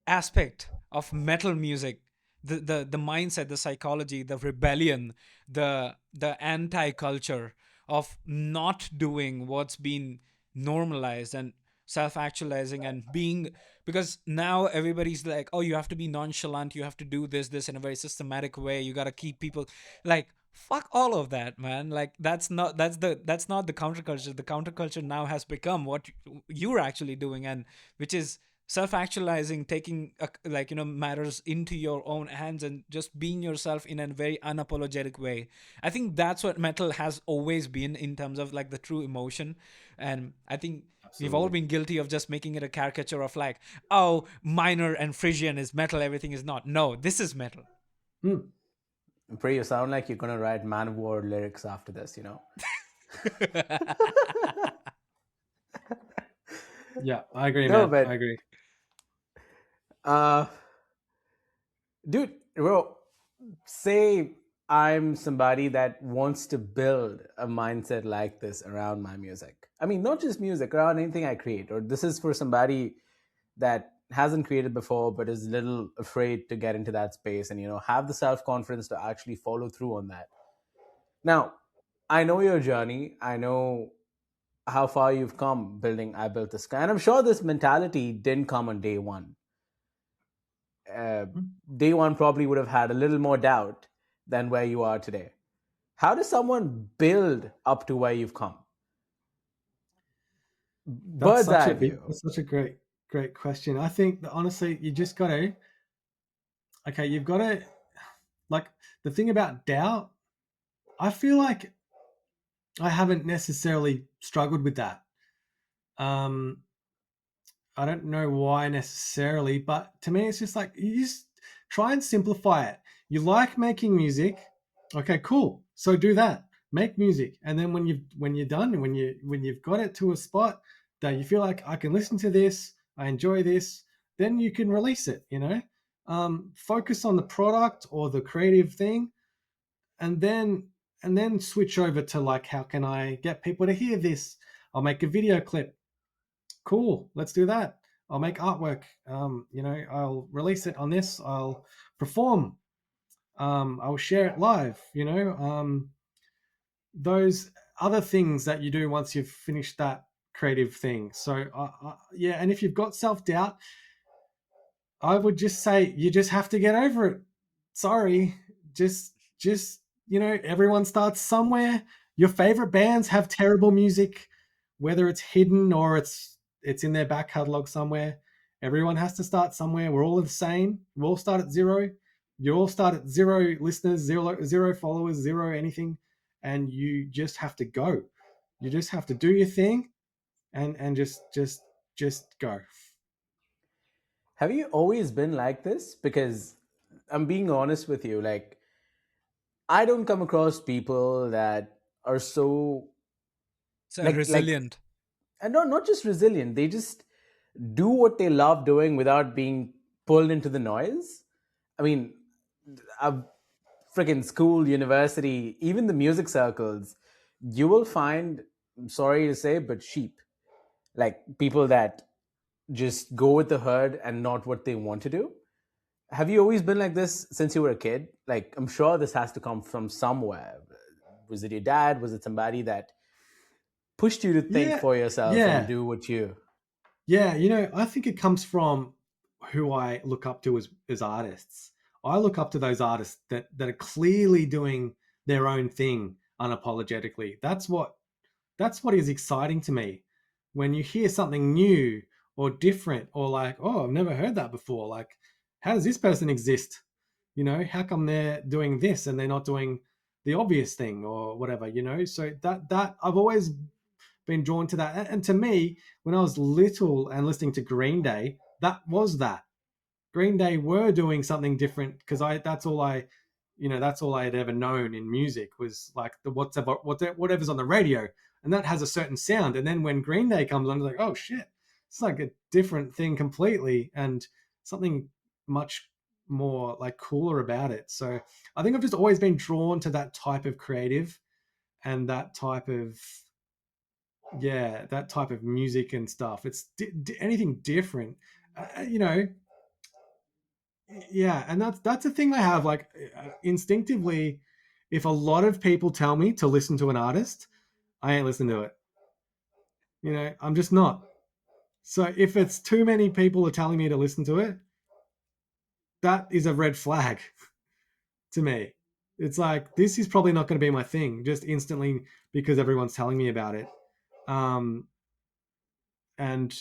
aspect of metal music, the mindset, the psychology, the rebellion, the anti-culture of not doing what's been normalized and self-actualizing and being, because now everybody's like, oh, you have to be nonchalant, you have to do this in a very systematic way, you got to keep people like, fuck all of that, man. Like that's not the counterculture. The counterculture now has become what you're actually doing, and which is self-actualizing, taking like, matters into your own hands and just being yourself in a very unapologetic way. I think that's what metal has always been in terms of like the true emotion. And I think we've all Absolutely. been guilty of just making it a caricature of like, oh, minor and Frisian is metal, everything is not. No, this is metal. Mm. Pray, you sound like you're gonna write Man of War lyrics after this, you know? Yeah, I agree, No, man. I but agree. uh dude, bro, say I'm somebody that wants to build a mindset like this around my music. I mean, not just music, around anything I create. Or this is for somebody that hasn't created before but is a little afraid to get into that space and, have the self-confidence to actually follow through on that. Now, I know your journey. I know how far you've come building I Built the Sky. And I'm sure this mentality didn't come on day one. uh, Mm. Day one probably would have had a little more doubt than where you are today. How does someone build up to where you've come? Bird's eye view. That's such a great question. I think that honestly, you just got to okay. You've got to like the thing about doubt. I feel like I haven't necessarily struggled with that. Um, I don't know why necessarily, but to me, it's just like you just try and simplify it. You like making music, okay, cool. So do that. Make music, and then when you're done, when you've got it to a spot that you feel like I can listen to this, I enjoy this, then you can release it. Focus on the product or the creative thing, and then switch over to like how can I get people to hear this? I'll make a video clip. Cool, let's do that. I'll make artwork. I'll release it on this. I'll perform. I'll share it live. Those other things that you do once you've finished that creative thing. So, yeah, and if you've got self doubt, I would just say you just have to get over it. Sorry, just everyone starts somewhere. Your favorite bands have terrible music, whether it's hidden or it's in their back catalog somewhere. Everyone has to start somewhere. We're all the same. We all start at zero. You all start at zero listeners, zero followers, zero anything, and you just have to go. You just have to do your thing, and just go. Have you always been like this? Because I'm being honest with you. Like, I don't come across people that are so So like, resilient. and not just resilient. They just do what they love doing without being pulled into the noise. I mean, a freaking school, university, even the music circles, you will find, I'm sorry to say, but sheep. Like people that just go with the herd and not what they want to do. Have you always been like this since you were a kid? Like, I'm sure this has to come from somewhere. Was it your dad? Was it somebody that pushed you to think Yeah, for yourself and yeah. do what you? Yeah, I think it comes from who I look up to as artists. I look up to those artists that are clearly doing their own thing unapologetically. That's what is exciting to me. When you hear something new or different or like, oh, I've never heard that before. Like, how does this person exist? How come they're doing this and they're not doing the obvious thing or whatever, So that I've always been drawn to that. And to me, when I was little and listening to Green Day, that was that. Green Day were doing something different because that's all I had ever known in music was like the whatever's on the radio, and that has a certain sound. And then when Green Day comes on, it's like, oh shit, it's like a different thing completely, and something much more like cooler about it. So I think I've just always been drawn to that type of creative and that type of music and stuff. It's anything different, you know. Yeah, and that's a thing I have. Like instinctively, if a lot of people tell me to listen to an artist, I ain't listening to it. I'm just not. So if it's too many people are telling me to listen to it, that is a red flag to me. It's like this is probably not going to be my thing just instantly because everyone's telling me about it. Um, and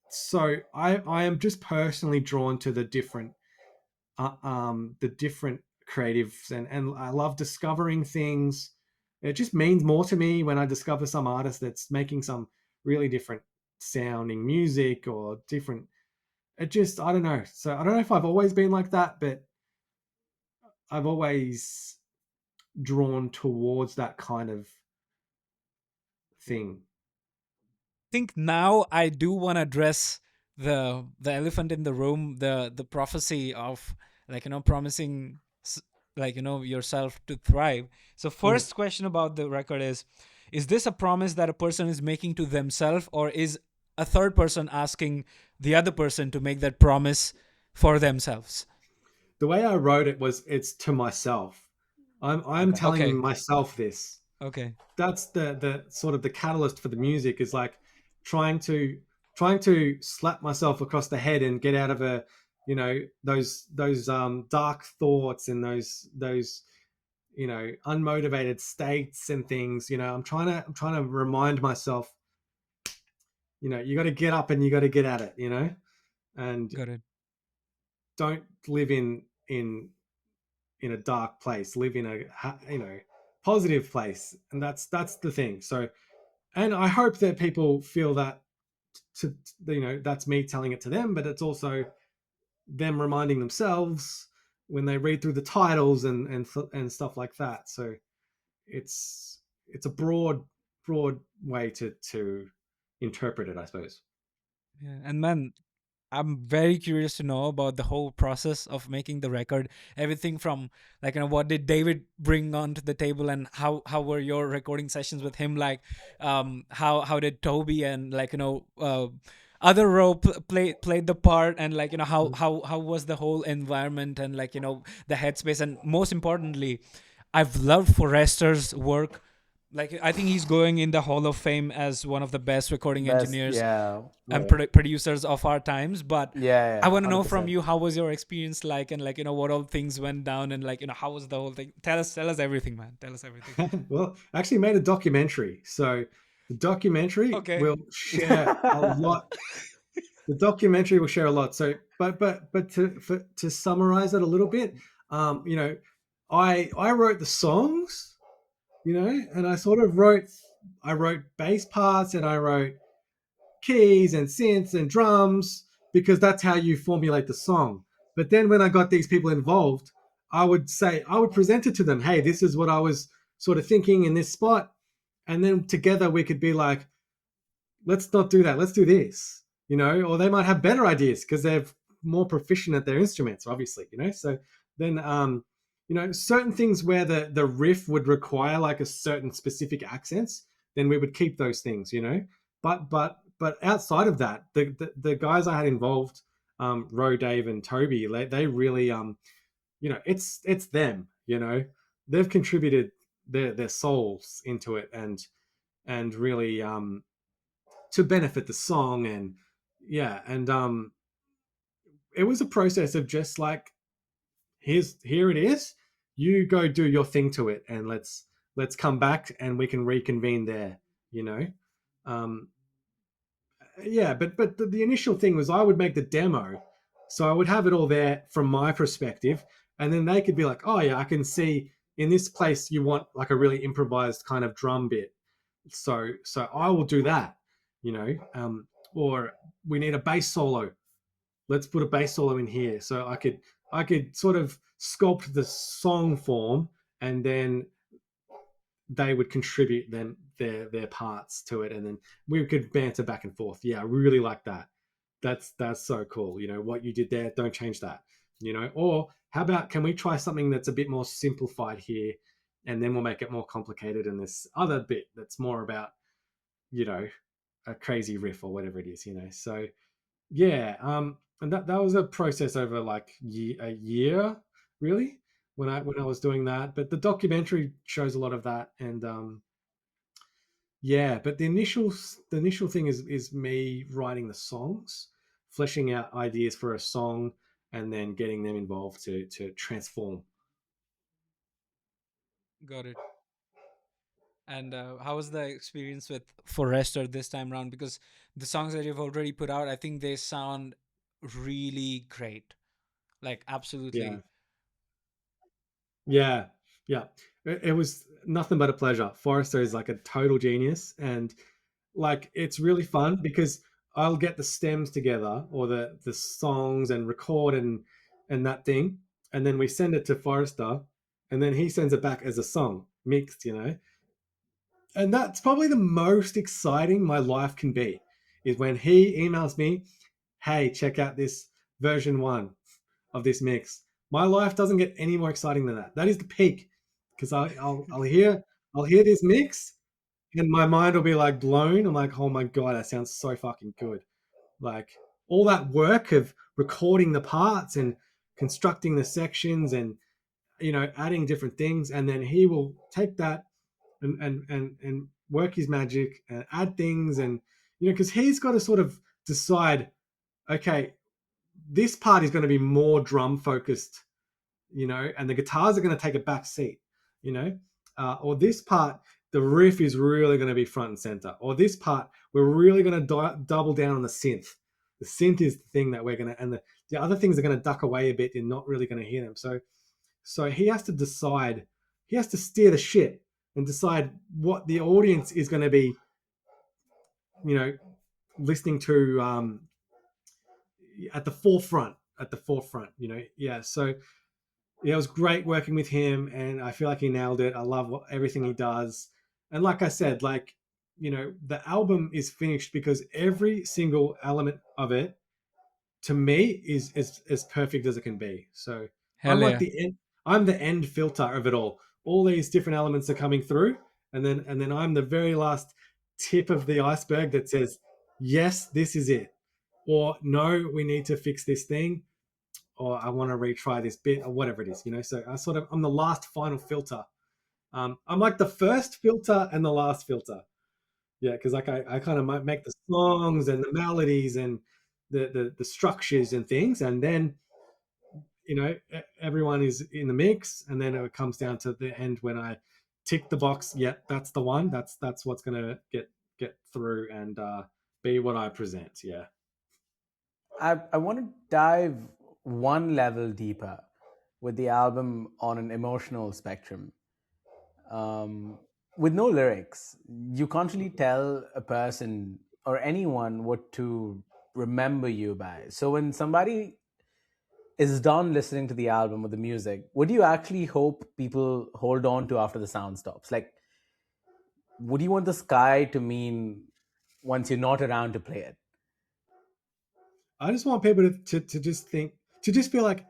so I am just personally drawn to the different creatives, and I love discovering things. It just means more to me when I discover some artist that's making some really different sounding music or different. It just I don't know. So I don't know if I've always been like that, but I've always drawn towards that kind of thing. Think now I do want to address the elephant in the room, the prophecy of, like, promising, like, yourself to thrive. So Mm. first question about the record is this a promise that a person is making to themselves, or is a third person asking the other person to make that promise for themselves? The way I wrote it was it's to myself. I'm Okay. telling Okay. myself this. Okay. That's the sort of the catalyst for the music is like trying to trying to slap myself across the head and get out of those dark thoughts and those unmotivated states and things. I'm trying to remind myself, you got to get up and you got to get at it, and Got it. don't live in a dark place, live in a positive place. And that's the thing. So, and I hope that people feel that to that's me telling it to them, but it's also them reminding themselves when they read through the titles and stuff like that. So it's a broad way to interpret it, I suppose. Yeah. And man, I'm very curious to know about the whole process of making the record. Everything from, like, what did David bring onto the table, and how were your recording sessions with him like? How did Toby and, like, other role played the part, and, like, how was the whole environment, and, like, the headspace, and most importantly, I've loved Forrester's work. Like, I think he's going in the Hall of Fame as one of the best recording Best, engineers yeah, and Yeah. producers of our times. But yeah, I yeah, want to know from 100%. you, how was your experience like, and, like, what all things went down, and, like, how was the whole thing? Tell us everything, man. Tell us everything. Well, I actually made a documentary. So the documentary Okay. will share a lot. The documentary will share a lot. So, but to summarize it a little bit, um, you know, I wrote the songs, and I wrote bass parts and I wrote keys and synths and drums because that's how you formulate the song. But then when I got these people involved, I would present it to them. Hey, this is what I was sort of thinking in this spot, and then together we could be like, let's not do that. Let's do this, or they might have better ideas because they're more proficient at their instruments, obviously, So then, certain things where the riff would require like a certain specific accents, then we would keep those things. But outside of that, the guys I had involved, Ro, Dave, and Toby, they really, it's them, they've contributed their souls into it and really to benefit the song. And yeah, and it was a process of just like, here it is, you go do your thing to it, and let's come back and we can reconvene there, you know um yeah, but the initial thing was I would make the demo, so I would have it all there from my perspective, and then they could be like, oh yeah, I can see in this place you want like a really improvised kind of drum bit, So I will do that, you know. Or we need a bass solo, let's put a bass solo in here. So I could sort of sculpt the song form, and then they would contribute them their parts to it, and then we could banter back and forth. Yeah, I really like that. That's so cool. You know what you did there, don't change that. You know, or how about, can we try something that's a bit more simplified here, and then we'll make it more complicated in this other bit that's more about, you know, a crazy riff or whatever it is. You know, so yeah, and that was a process over like a year, really, when I was doing that. But the documentary shows a lot of that, and yeah. But the initial thing is me writing the songs, fleshing out ideas for a song, and then getting them involved to transform. Got it. And how was the experience with Forrester this time around? Because the songs that you've already put out, I think they sound really great. Like, Yeah, absolutely. yeah, yeah. It was nothing but a pleasure. Forrester is like a total genius, and like it's really fun because I'll get the stems together, or the songs, and record and that thing, and then we send it to Forrester, and then he sends it back as a song mixed, you know. And that's probably the most exciting my life can be, is when he emails me, "Hey, check out this version 1 of this mix." My life doesn't get any more exciting than that. That is the peak, because I'll hear this mix, and my mind will be like blown. I'm like, oh my god, that sounds so fucking good. Like all that work of recording the parts and constructing the sections, and adding different things, and then he will take that and work his magic and add things, and because he's got to sort of decide, okay, this part is going to be more drum focused, and the guitars are going to take a back seat, or this part, the riff is really going to be front and center, or this part, we're really going to double down on the synth. The synth is the thing that we're going to, and the other things are going to duck away a bit. You're not really going to hear them. So he has to decide, he has to steer the ship and decide what the audience is going to be, you know, listening to at the forefront, yeah. So yeah, it was great working with him, and I feel like he nailed it. I love everything he does. And like I said, like, the album is finished because every single element of it, to me, is as perfect as it can be. So I'm Hell like yeah. the end, I'm the end filter of it all. All these different elements are coming through, and then I'm the very last tip of the iceberg that says, yes, this is it, or no, we need to fix this thing, or I want to retry this bit, or whatever it is. So I'm the last final filter. I'm like the first filter and the last filter. Yeah, because like I kind of might make the songs and the melodies and the structures and things, and then everyone is in the mix, and then it comes down to the end when I tick the box. Yeah, that's the one. That's what's gonna get through and be what I present. Yeah. I want to dive one level deeper with the album on an emotional spectrum. Um, with no lyrics, you can't really tell a person or anyone what to remember you by. So when somebody is done listening to the album or the music, what do you actually hope people hold on to after the sound stops? Like, what do you want the sky to mean once you're not around to play it? I just want people to just think, to just feel like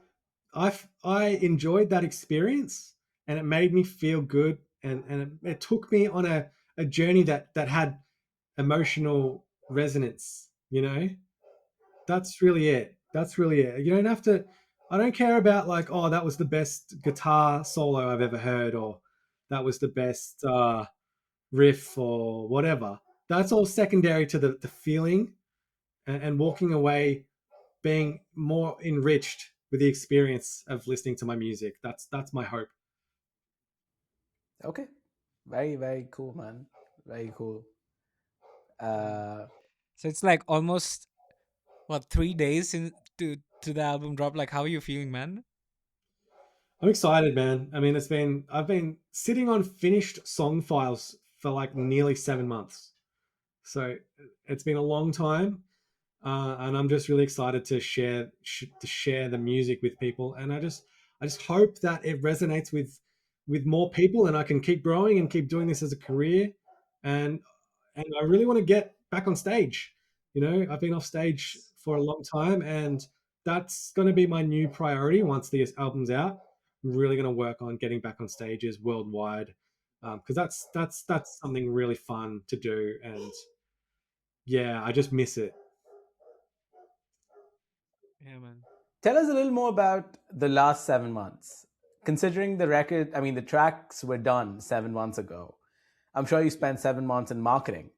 I enjoyed that experience, and it made me feel good, and it took me on a journey that had emotional resonance. That's really it. That's really it. You don't have to. I don't care about like, oh, that was the best guitar solo I've ever heard, or that was the best riff, or whatever. That's all secondary to the feeling, and walking away being more enriched with the experience of listening to my music. That's my hope. Okay, very very cool, man. Very cool. Mm. Uh, So it's like almost, what, 3 days to the album drop. Like, how are you feeling, man? I'm excited, man. I mean, I've been sitting on finished song files for like nearly 7 months. So it's been a long time, and I'm just really excited to share the music with people. And I just hope that it resonates with more people, and I can keep growing and keep doing this as a career. And and I really want to get back on stage. I've been off stage for a long time, and that's going to be my new priority once this album's out. I'm really going to work on getting back on stages worldwide, because that's something really fun to do, and yeah, I just miss it. Yeah, man. Tell us a little more about the last 7 months. Considering the record, I mean, the tracks were done 7 months ago. I'm sure you spent 7 months in marketing.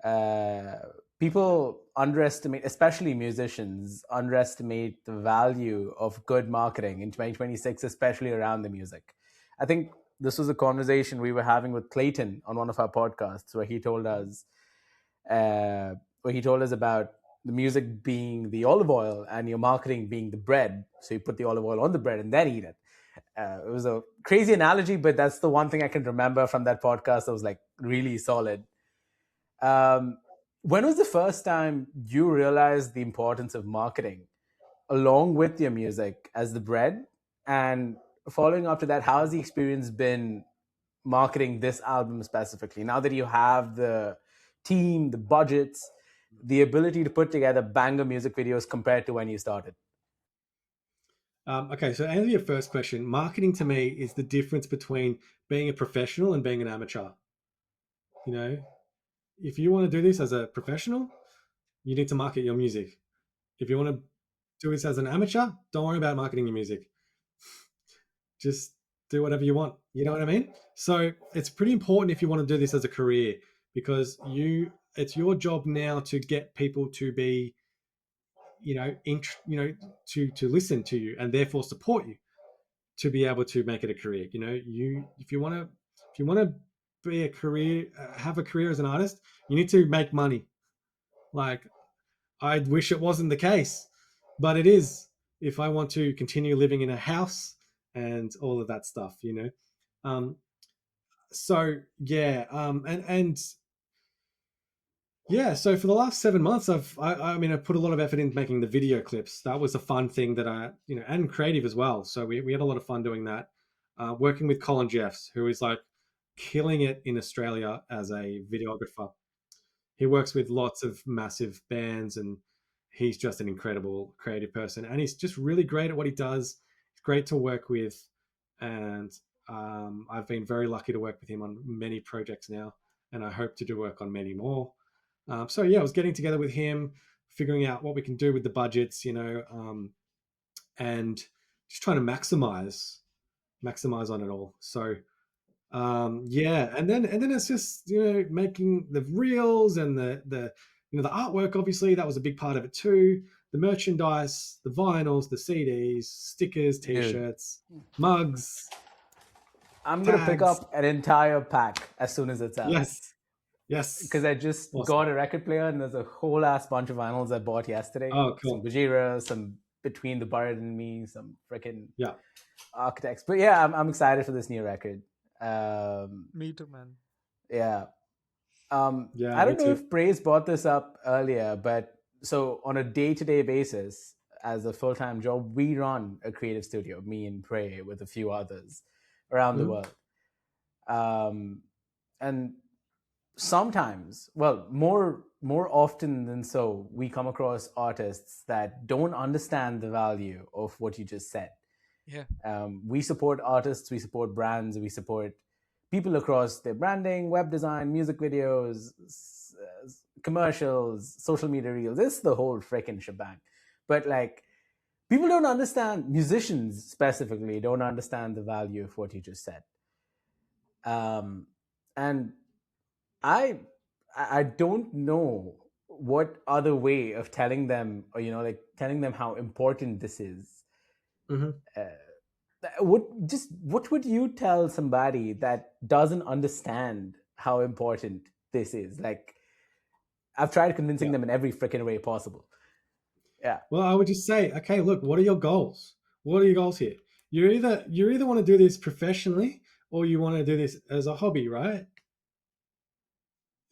Uh, People underestimate, especially musicians, underestimate the value of good marketing in 2026, especially around the music. I think this was a conversation we were having with Clayton on one of our podcasts uh, where he told us about the music being the olive oil and your marketing being the bread. So you put the olive oil on the bread and then eat it. It was a crazy analogy, but that's the one thing I can remember from that podcast that was like really solid. Um, when was the first time you realized the importance of marketing along with your music as the bread? And following up to that, how has the experience been marketing this album specifically? Now that you have the team, the budgets, the ability to put together banger music videos compared to when you started. Okay, so to answer your first question, marketing to me is the difference between being a professional and being an amateur. You know, if you want to do this as a professional, you need to market your music. If you want to do this as an amateur, don't worry about marketing your music. Just do whatever you want. You know what I mean? So it's pretty important if you want to do this as a career, because it's your job now to get people to be, to listen to you and therefore support you, to be able to make it a career. If you want to be a career, have a career as an artist, you need to make money. Like, I wish it wasn't the case, but it is. If I want to continue living in a house and all of that stuff. Um, so yeah, and yeah, so for the last 7 months, I put a lot of effort into making the video clips. That was a fun thing that and creative as well. So we had a lot of fun doing that. Working with Colin Jeffs, who is like killing it in Australia as a videographer. He works with lots of massive bands, and he's just an incredible creative person. And he's just really great at what he does. He's great to work with. And I've been very lucky to work with him on many projects now. And I hope to do work on many more. So yeah, I was getting together with him, figuring out what we can do with the budgets, and just trying to maximize on it all. So yeah, and then it's just making the reels and the artwork. Obviously, that was a big part of it too. The merchandise, the vinyls, the CDs, stickers, Dude, t-shirts, mugs, I'm going to pick tags. up an entire pack as soon as it's out. Yes, Because yes, I just awesome. got a record player and there's a whole ass bunch of vinyls I bought yesterday. Oh, Some cool. Gojira, some Between the Buried and Me, some freaking Yeah, Architects. But yeah, I'm excited for this new record. Um, Me too, man. yeah. yeah, I me don't know too. if Praise brought this up earlier, but so on a day-to-day basis, as a full-time job, we run a creative studio, me and Prey, with a few others around the Mhm. world. Um, and sometimes, well, more often than so, we come across artists that don't understand the value of what you just said. Yeah. We support artists, we support brands, we support people across their branding, web design, music videos, commercials, social media reels. It's the whole freaking shebang. But like, people don't understand, musicians specifically don't understand the value of what you just said. Um, and I I don't know what other way of telling them, or like telling them how important this is. Mhm. What would you tell somebody that doesn't understand how important this is? Like, I've tried convincing Yeah. them in every freaking way possible. Yeah. Well, I would just say, okay, look, what are your goals? What are your goals here? You either want to do this professionally, or you want to do this as a hobby, right?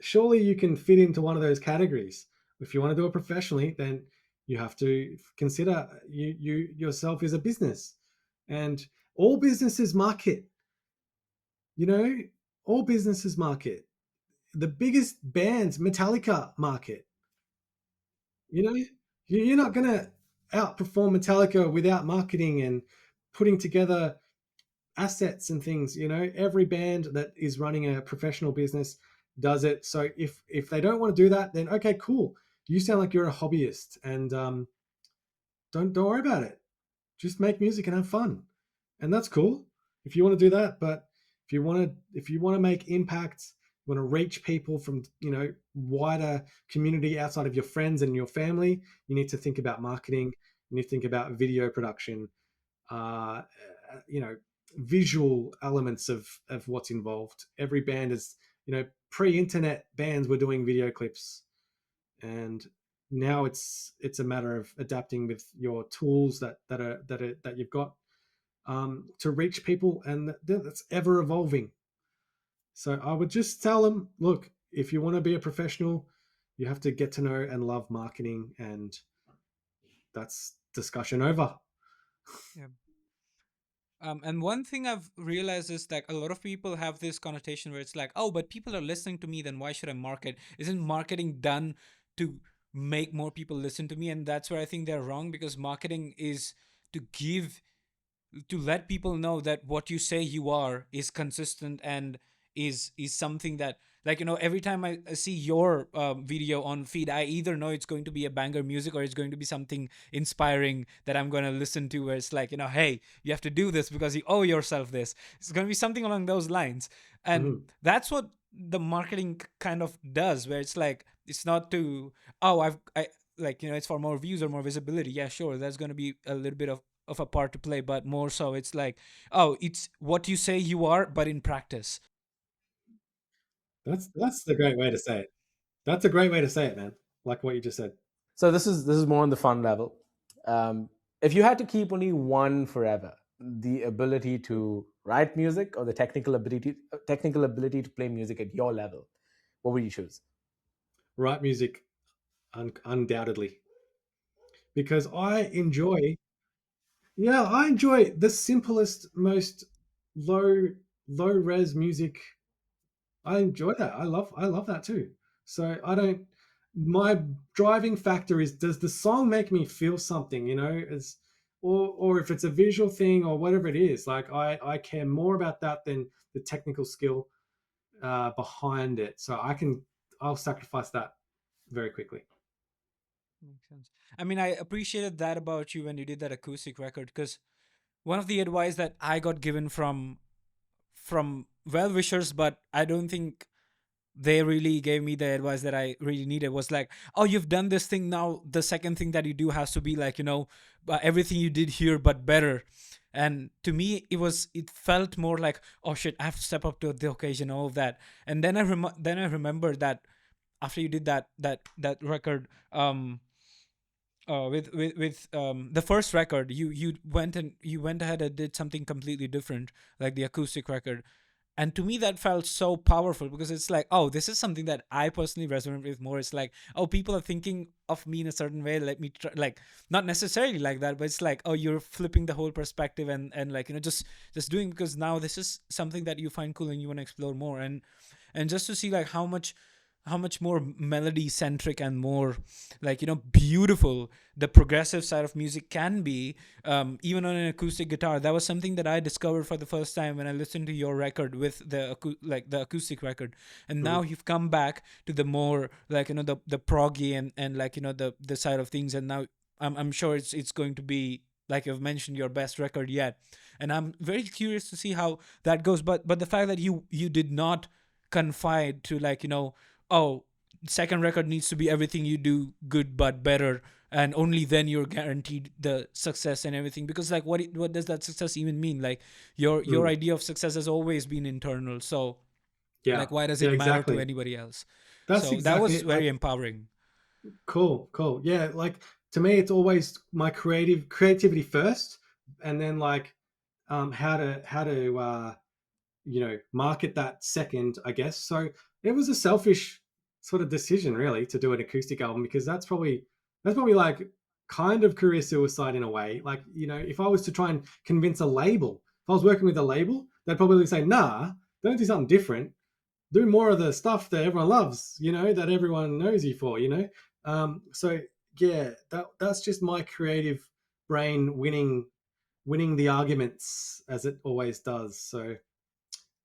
surely you can fit into one of those categories. If you want to do it professionally, then you have to consider you yourself as a business, and all businesses market. You know, all businesses market. The biggest bands, Metallica, market. You know, you're not gonna outperform Metallica without marketing and putting together assets and things. You know, every band that is running a professional business does it. So if they don't want to do that, then okay, cool. You sound like you're a hobbyist, and don't worry about it. Just make music and have fun, and that's cool if you want to do that. But if you want to make impact, you want to reach people from wider community outside of your friends and your family, you need to think about marketing. You need to think about video production, uh, you know, visual elements of what's involved. Every band is, pre-internet bands were doing video clips, and now it's a matter of adapting with your tools that you've got to reach people, and that's ever evolving. So I would just tell them, look, if you want to be a professional, you have to get to know and love marketing, and that's discussion over. Yeah. And one thing I've realized is that a lot of people have this connotation where it's like, oh, but people are listening to me, then why should I market? Isn't marketing done to make more people listen to me? And that's where I think they're wrong, because marketing is to give, to let people know that what you say you are is consistent and is something that, like, every time I see your video on feed, I either know it's going to be a banger music or it's going to be something inspiring that I'm going to listen to, where it's like, hey, you have to do this because you owe yourself this. It's going to be something along those lines. And Mhm. that's what the marketing kind of does, where it's like, it's not to, oh, I like, it's for more views or more visibility. Yeah, sure, there's going to be a little bit of a part to play, but more so it's like, oh, it's what you say you are, but in practice. That's the great way to say it. That's a great way to say it, man. Like what you just said. So this is more on the fun level. Um, if you had to keep only one forever, the ability to write music or the technical ability to play music at your level, what would you choose? Write music, undoubtedly, because I enjoy the simplest, most low low res music. I enjoy that. I love that too. So I don't. My driving factor is, does the song make me feel something? As or if it's a visual thing or whatever it is. Like I care more about that than the technical skill behind it. So I'll sacrifice that very quickly. Makes sense. I mean, I appreciated that about you when you did that acoustic record, because one of the advice that I got given from well wishers, but I don't think they really gave me the advice that I really needed, was like, oh, you've done this thing, now the second thing that you do has to be like, everything you did here but better. And to me, it felt more like, oh shit, I have to step up to the occasion, all of that. And then I remembered that after you did that record, with the first record, you went ahead and did something completely different, like the acoustic record. And to me, that felt so powerful, because it's like, oh, this is something that I personally resonate with more. It's like, oh, people are thinking of me in a certain way, let me try, like, not necessarily like that, but it's like, oh, you're flipping the whole perspective, and like, just doing, because now this is something that you find cool and you want to explore more. And just to see like how much more melody centric and more, like, beautiful the progressive side of music can be, even on an acoustic guitar. That was something that I discovered for the first time when I listened to your record with the acoustic record. And now Mhm. you've come back to the more, like, the proggy, and like, the side of things. And now I'm sure it's going to be, like you've mentioned, your best record yet. And I'm very curious to see how that goes. But the fact that you did not confide to, like, oh, second record needs to be everything you do good but better, and only then you're guaranteed the success and everything. Because, like, what does that success even mean? Like, your Mm. idea of success has always been internal, so, Yeah, like, why does yeah, it matter to exactly. anybody else? That's So that exactly was it. Like, very empowering. cool, cool. Yeah, like to me, it's always my creativity first, and then like how to market that second, I guess. So it was a selfish sort of decision really to do an acoustic album, because that's probably like kind of career suicide in a way. Like, if I was to try and convince a label, if I was working with a label, they'd probably say, nah, don't do something different. Do more of the stuff that everyone loves, that everyone knows you for. So yeah, that's just my creative brain winning the arguments as it always does. So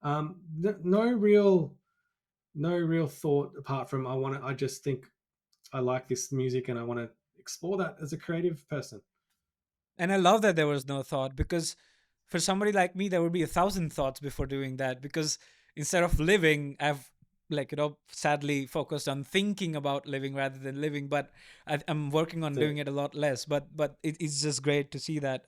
no real thought apart from I just think I like this music and I want to explore that as a creative person. And I love that there was no thought, because for somebody like me, there would be 1,000 thoughts before doing that. Because instead of living, I've, like, sadly focused on thinking about living rather than living. But I'm working on That's doing it. it a lot less. But it's just great to see that.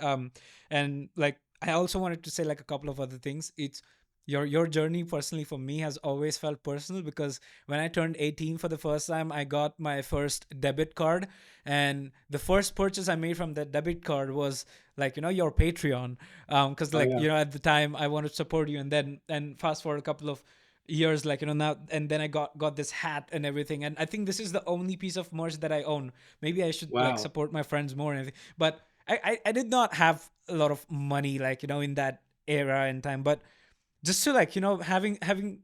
And like, I also wanted to say like a couple of other things. It's your journey personally for me has always felt personal, because when I turned 18 for the first time, I got my first debit card, and the first purchase I made from that debit card was like, your Patreon, because Oh like, yeah. at the time I wanted to support you. And then, and fast forward a couple of years, like, now, and then I got this hat and everything, and I think this is the only piece of merch that I own. Maybe I should like Wow. support my friends more and everything. But I did not have a lot of money, like, in that era and time. But just to like, having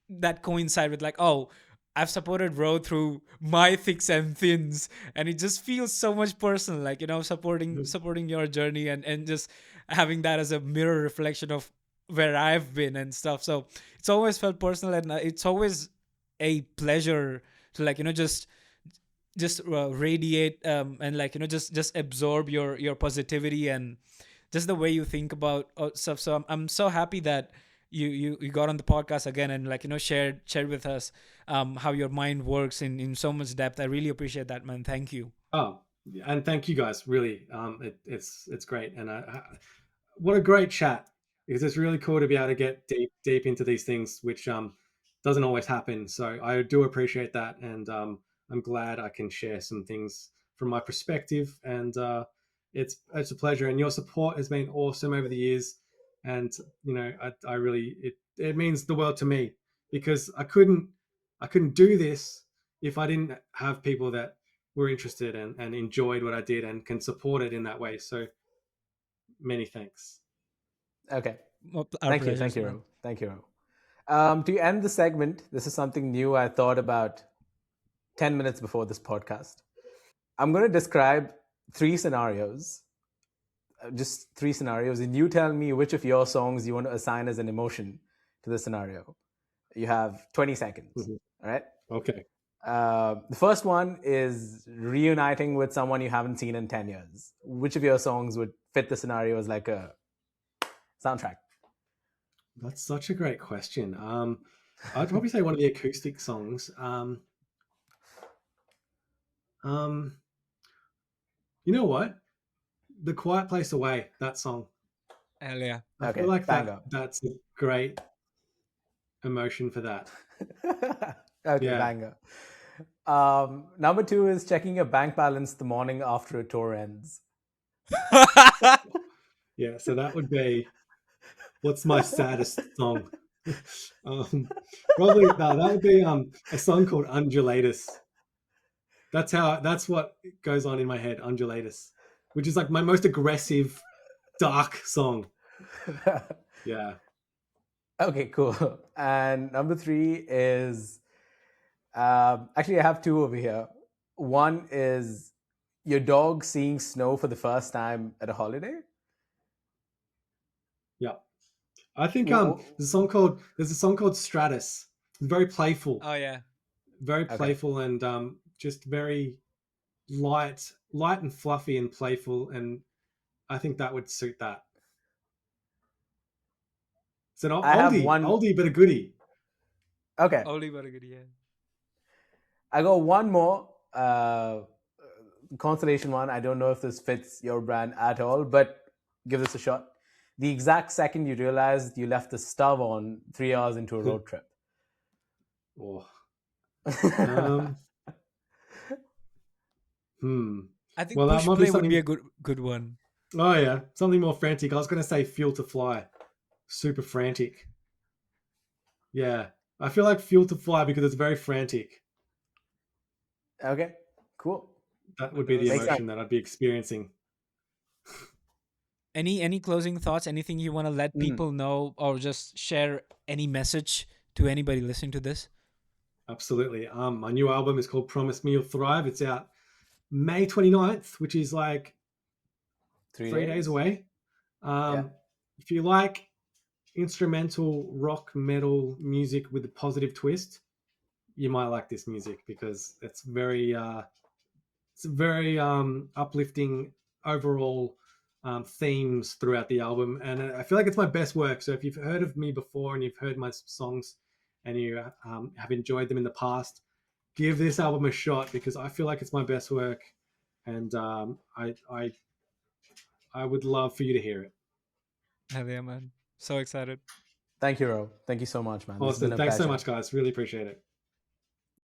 that coincide with like, oh, I've supported Ro through my thicks and thins, and it just feels so much personal, like, supporting your journey, and just having that as a mirror reflection of where I've been and stuff. So it's always felt personal, and it's always a pleasure to like, just radiate, and like, just absorb your positivity, and just the way you think about stuff. So I'm so happy that you got on the podcast again, and like, shared with us how your mind works in so much depth. I really appreciate that, man. Thank you. Oh, and thank you guys. Really, it's great, and what a great chat, because it's really cool to be able to get deep into these things, which doesn't always happen. So I do appreciate that, and I'm glad I can share some things from my perspective. And it's a pleasure, and your support has been awesome over the years. And I really, it means the world to me, because I couldn't do this if I didn't have people that were interested and enjoyed what I did and can support it in that way. So many thanks. Okay. Our Thank you. pleasures, Thank you, man. Ro. Thank you, Ro. To end the segment, this is something new I thought about 10 minutes before this podcast. I'm going to describe three scenarios, just three scenarios, and you tell me which of your songs you want to assign as an emotion to the scenario. You have 20 seconds. Mhm. All right. Okay. The first one is reuniting with someone you haven't seen in 10 years. Which of your songs would fit the scenario as like a soundtrack? That's such a great question. I'd probably say one of the acoustic songs. Um, you know what? The Quiet Place Away, that song. Hell yeah. I feel Okay, like bango. that's a great emotion for that. Okay, Yeah. bango. Number two is checking your bank balance the morning after a tour ends. Yeah. So that would be, what's my saddest song? Probably no, that would be a song called Undulatus. That's what goes on in my head, Undulatus, which is like my most aggressive, dark song. Yeah. Okay, cool. And number three is actually, I have two over here. One is your dog seeing snow for the first time at a holiday. Yeah. I think W- there's a song called Stratus. It's very playful, Oh yeah. Okay, and just very light and fluffy and playful, and I think that would suit that. It's an I have one. oldie but a goodie. Okay, Only very good, yeah. I got one more consolation one. I don't know if this fits your brand at all, but give this a shot. The exact second you realized you left the stove on 3 hours into a road trip. Oh. Um. Hmm. I think Well, that push might be play would be something. a good one. Oh yeah, something more frantic. I was going to say Fuel to Fly. Super frantic. Yeah, I feel like Fuel to Fly because it's very frantic. Okay, cool. That would Okay, be the Makes sense. emotion that I'd be experiencing. any closing thoughts? Anything you want to let Mhm. people know, or just share any message to anybody listening to this? Absolutely. My new album is called Promise Me You'll Thrive. It's out May 29th, which is like 3 days 3 days. away. Yeah. If you like instrumental rock metal music with a positive twist, you might like this music because it's very uplifting overall themes throughout the album, and I feel like it's my best work. So if you've heard of me before and you've heard my songs and you have enjoyed them in the past, give this album a shot because I feel like it's my best work, and I would love for you to hear it. Hell yeah, man! So excited. Thank you, Ro. Thank you so much, man. This has been Awesome. a Thanks so pleasure. much, guys. Really appreciate it.